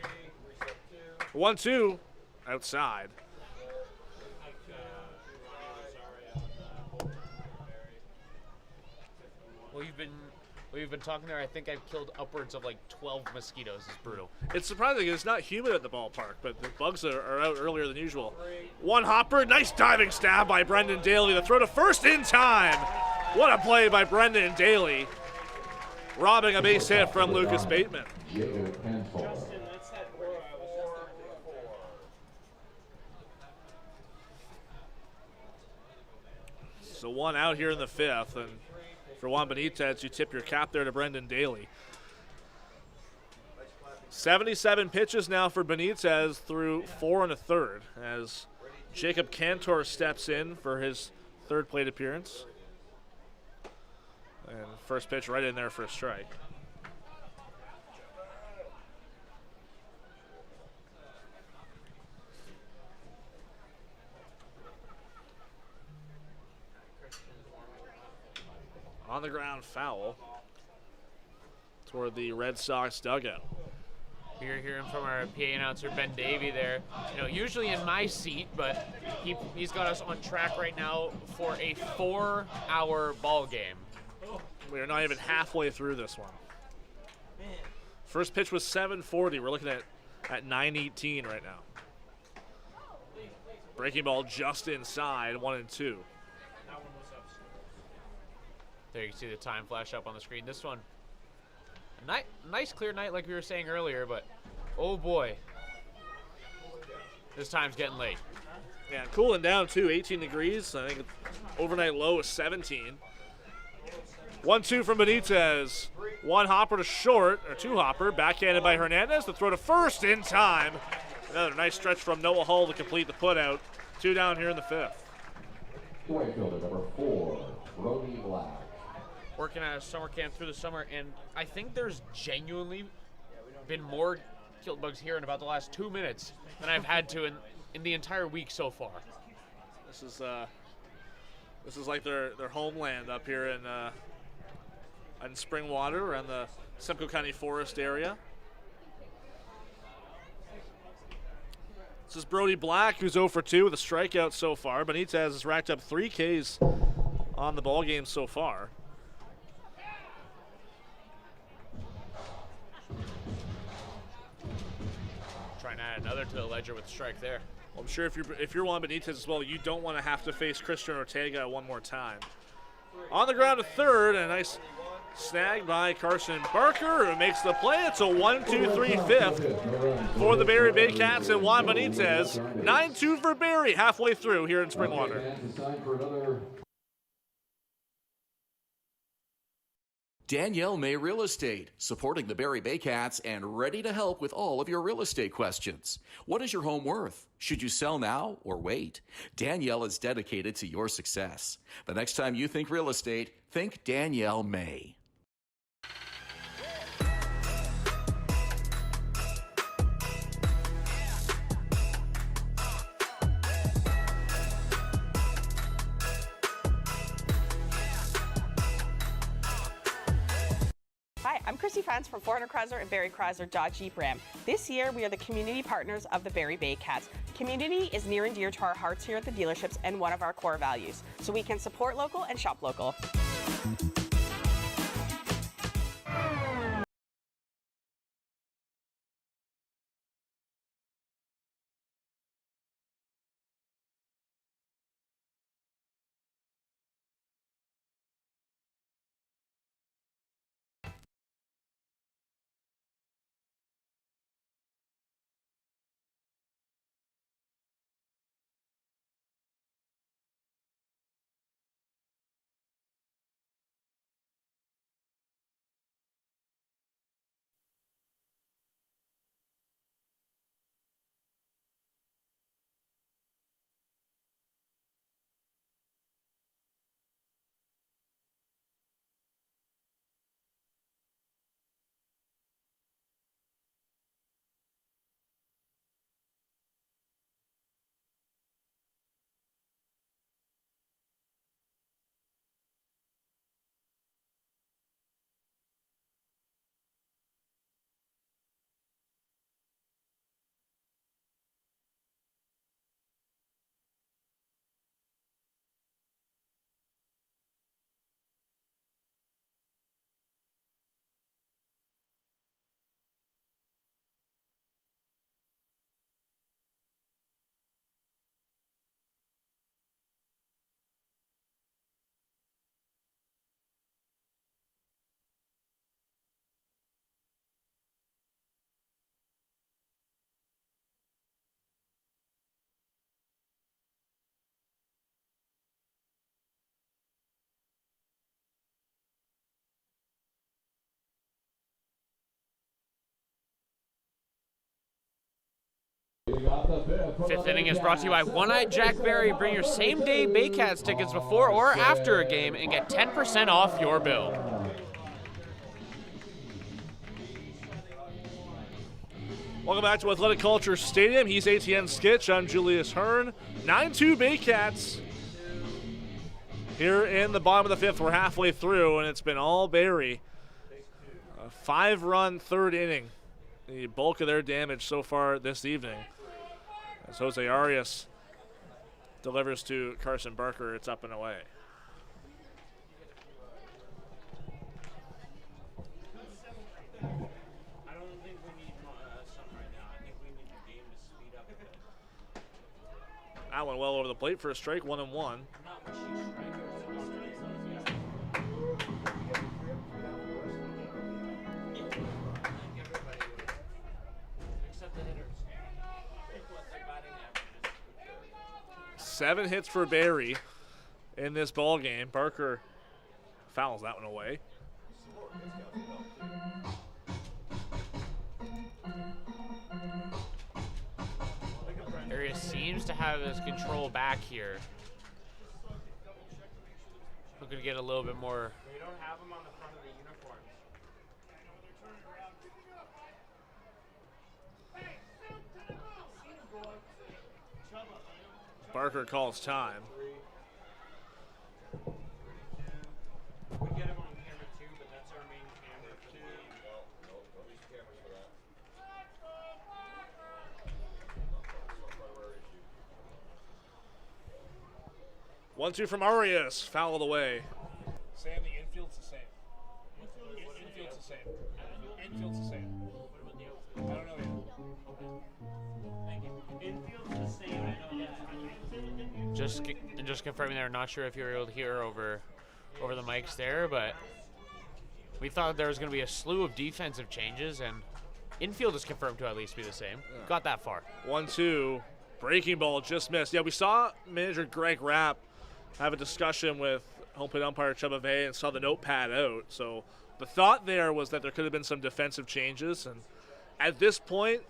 A: 1-2 outside.
B: We've been talking there. I think I've killed upwards of like 12 mosquitoes. It's brutal.
A: It's surprising. It's not humid at the ballpark, but the bugs are out earlier than usual. One hopper. Nice diving stab by Brendan Daly. The throw to first in time. What a play by Brendan Daly, robbing a base hit from Lucas Bateman. So 1 out here in the 5th, and for Juan Benitez, you tip your cap there to Brendan Daly. 77 pitches now for Benitez through 4 1/3 as Jacob Cantor steps in for his 3rd plate appearance. And first pitch right in there for a strike. On the ground foul toward the Red Sox dugout.
B: You're hearing from our PA announcer, Ben Davy there. You know, usually in my seat, but he's got us on track right now for a 4-hour ball game.
A: We are not even halfway through this one. First pitch was 7:40. We're looking at 9:18 right now. Breaking ball just inside, 1-2.
B: There you can see the time flash up on the screen. This one, nice clear night like we were saying earlier, but oh boy, this time's getting late.
A: Yeah, cooling down too, 18 degrees. I think overnight low is 17. 1-2 from Benitez. One hopper to short, or two hopper, backhanded by Hernandez. The throw to first in time. Another nice stretch from Noah Hull to complete the putout. 2 down here in the 5th.
C: Right fielder number 4, Brody Black.
B: Working at a summer camp through the summer, and I think there's genuinely been more kilt bugs here in about the last 2 minutes than I've had to in the entire week so far.
A: This is like their homeland up here in Springwater, around the Simcoe County Forest area. This is Brody Black, who's 0 for 2 with a strikeout so far. Benitez has racked up 3 Ks on the ball game so far.
B: Trying to add another to the ledger with a strike there.
A: Well, I'm sure if you're Juan Benitez as well, you don't want to have to face Christian Ortega one more time. On the ground to third, and a nice snag by Carson Barker, who makes the play. It's a 1-2-3 fifth for the Barrie Baycats and Juan Benitez. 9-2 for Barrie halfway through here in Springwater.
D: Danielle May Real Estate, supporting the Barrie Baycats and ready to help with all of your real estate questions. What is your home worth? Should you sell now or wait? Danielle is dedicated to your success. The next time you think real estate, think Danielle May.
F: Hi, I'm Chrissy Fans from 400 Chrysler and Barrie Chrysler Dodge Jeep Ram. This year, we are the community partners of the Barrie Baycats. Community is near and dear to our hearts here at the dealerships and one of our core values, so we can support local and shop local.
B: Fifth inning is brought to you by One-Eyed Jack Barrie. Bring your same-day Baycats tickets before or after a game and get 10% off your bill.
A: Welcome back to Athletic Culture Stadium. He's ATN Skitch. I'm Julius Hern. 9-2 Baycats. here in the bottom of the 5th. We're halfway through, and it's been all Barrie. A 5-run third inning. The bulk of their damage so far this evening. As Jose Arias delivers to Carson Barker, it's up and away.
O: I don't think we need some right now. I think we need the game to speed up a bit.
A: That one well over the plate for a strike, 1-1.
O: Not when she's striking. Except the hitters. What their batting average is.
A: 7 hits for Barrie in this ball game. Barker fouls that one away.
B: Arias seems to have his control back here. Looking to get a little bit more.
O: They don't have them on the front of the uniforms.
A: Barker calls time.
O: We get them on camera too, but that's our main camera for the game.
A: One, two from Arias, fouled away. Sam, the infield's the same. Infield's the same. Infield's the same. I don't know yet.
O: Thank you. Infield's the same, I know that.
B: Just confirming there. Not sure if you were able to hear over the mics there, but we thought there was going to be a slew of defensive changes, and infield is confirmed to at least be the same.
A: Yeah.
B: Got that far.
A: 1-2. Breaking ball just missed. Yeah, we saw manager Greg Rapp have a discussion with home plate umpire Chuba Vey and saw the notepad out. So the thought there was that there could have been some defensive changes, and at this point,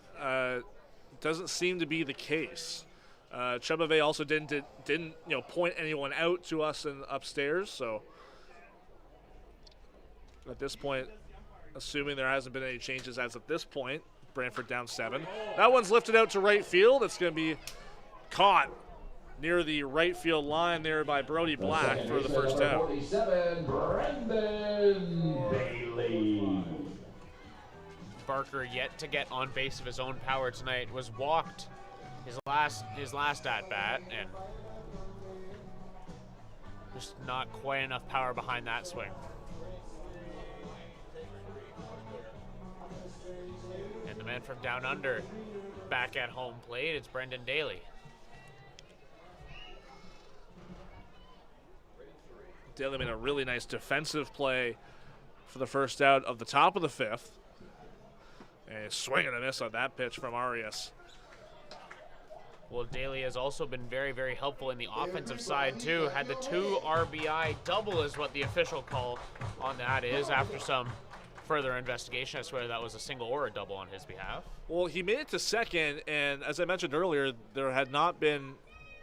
A: doesn't seem to be the case. Chuba Vey also didn't point anyone out to us in upstairs. So at this point, assuming there hasn't been any changes as at this point, Brantford down 7. That one's lifted out to right field. It's going to be caught near the right field line there by Brody Black for the first out.
C: 47, Brendan Bailey.
B: Barker yet to get on base of his own power tonight. Was walked his last at bat, and just not quite enough power behind that swing. And the man from down under back at home plate, it's Brendan Daly.
A: Daly made a really nice defensive play for the first out of the top of the 5th. And a swing and a miss on that pitch from Arias.
B: Well, Daly has also been very, very helpful in the offensive side, too. Had the 2 RBI double is what the official call on that is. After some further investigation, I swear that was a single or a double on his behalf.
A: Well, he made it to second, and as I mentioned earlier, there had not been,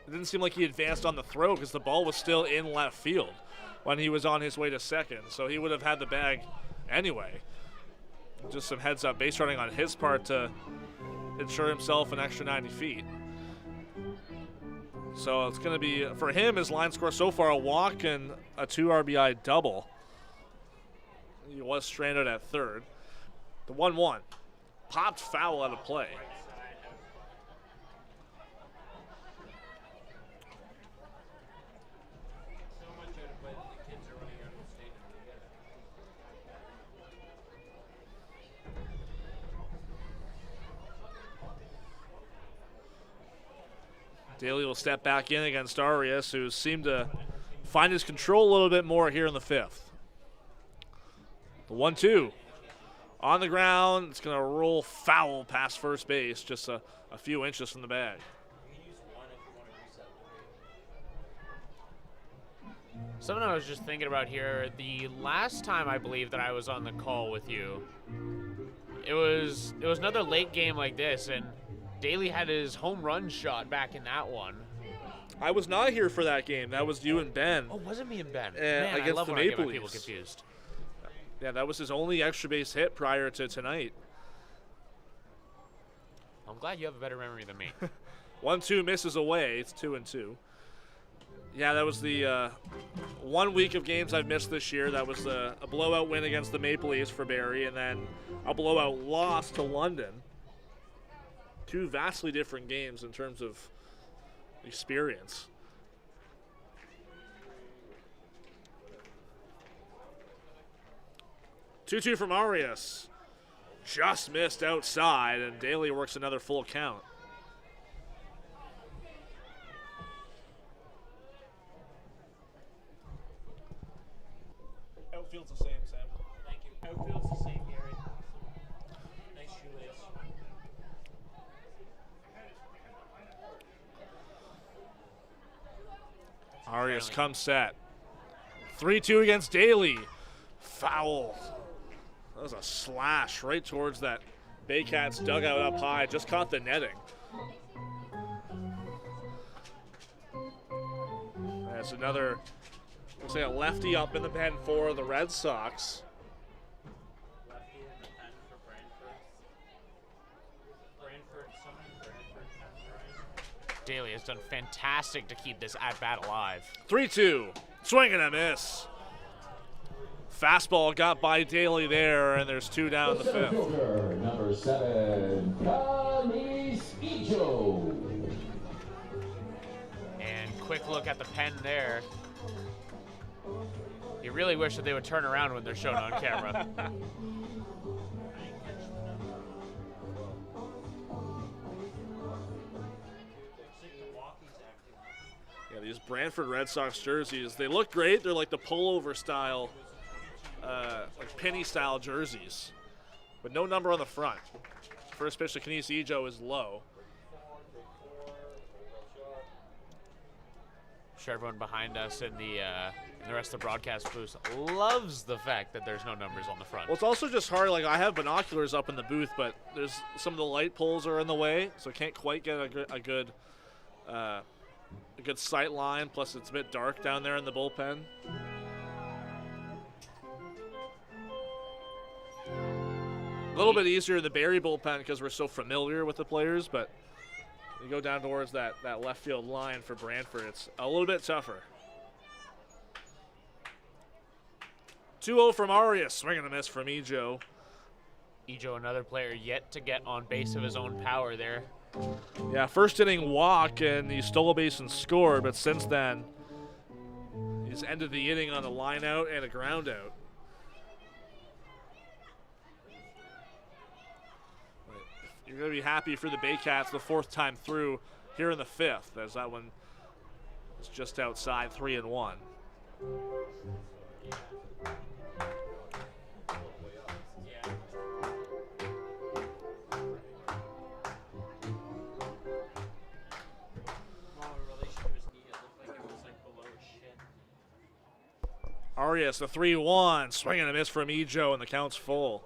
A: it didn't seem like he advanced on the throw because the ball was still in left field when he was on his way to second. So he would have had the bag anyway. Just some heads up base running on his part to ensure himself an extra 90 feet. So it's going to be, for him, his line score so far, a walk and a 2 RBI double. He was stranded at third. The 1-1. Popped foul out of play. Daly will step back in against Arias, who seemed to find his control a little bit more here in the 5th. The 1-2. On the ground, it's going to roll foul past first base, just a few inches from the bag.
B: Something I was just thinking about here, the last time I believe that I was on the call with you, it was another late game like this, and Daly had his home run shot back in that one.
A: I was not here for that game. That was you and Ben.
B: Oh, was it me and Ben? Man,
A: against
B: I love
A: the
B: when
A: Maple
B: I get my
A: Leafs.
B: people confused.
A: Yeah, that was his only extra base hit prior to tonight.
B: I'm glad you have a better memory than me.
A: 1-2 misses away. It's 2-2. Yeah, that was the 1 week of games I've missed this year. That was a blowout win against the Maple Leafs for Barrie, and then a blowout loss to London. Two vastly different games in terms of experience. Two from Arias. Just missed outside, and Daly works another full count. Outfield's the same, Sam.
O: Thank you. Outfield's the same, Gary. Nice shoelace.
A: Arias comes set. 3-2 against Daly. Foul. That was a slash right towards that Baycats dugout up high. Just caught the netting. That's another, looks like a lefty up in the pen for the Red Sox.
O: Lefty in the pen for Brantford. Brantford.
B: Daly has done fantastic to keep this at-bat alive.
A: 3-2. Swing and a miss. Fastball got by Daly there, and there's two down the fifth.
C: Fielder, number 7, Ijo.
B: And quick look at the pen there. You really wish that they would turn around when they're shown on camera.
A: Yeah, these Brantford Red Sox jerseys, they look great. They're like the pullover style, like penny style jerseys, but no number on the front. First pitch to Ijo is low.
B: I'm sure everyone behind us in the rest of the broadcast booth loves the fact that there's no numbers on the front.
A: Well, it's also just hard. Like, I have binoculars up in the booth, but there's some of the light poles are in the way, so I can't quite get a good sight line. Plus, it's a bit dark down there in the bullpen. A little bit easier in the Barrie bullpen because we're so familiar with the players, but you go down towards that left field line for Brantford, it's a little bit tougher. 2-0 from Arias, swing and a miss from Ijo.
B: Ijo, another player yet to get on base of his own power there.
A: Yeah, first inning walk, and he stole a base and scored, but since then, he's ended the inning on a line out and a ground out. You're going to be happy for the Baycats the fourth time through here in the fifth, as that one is just outside 3-1. Arias, the 3-1, swing and a miss from Ijo, and the count's full.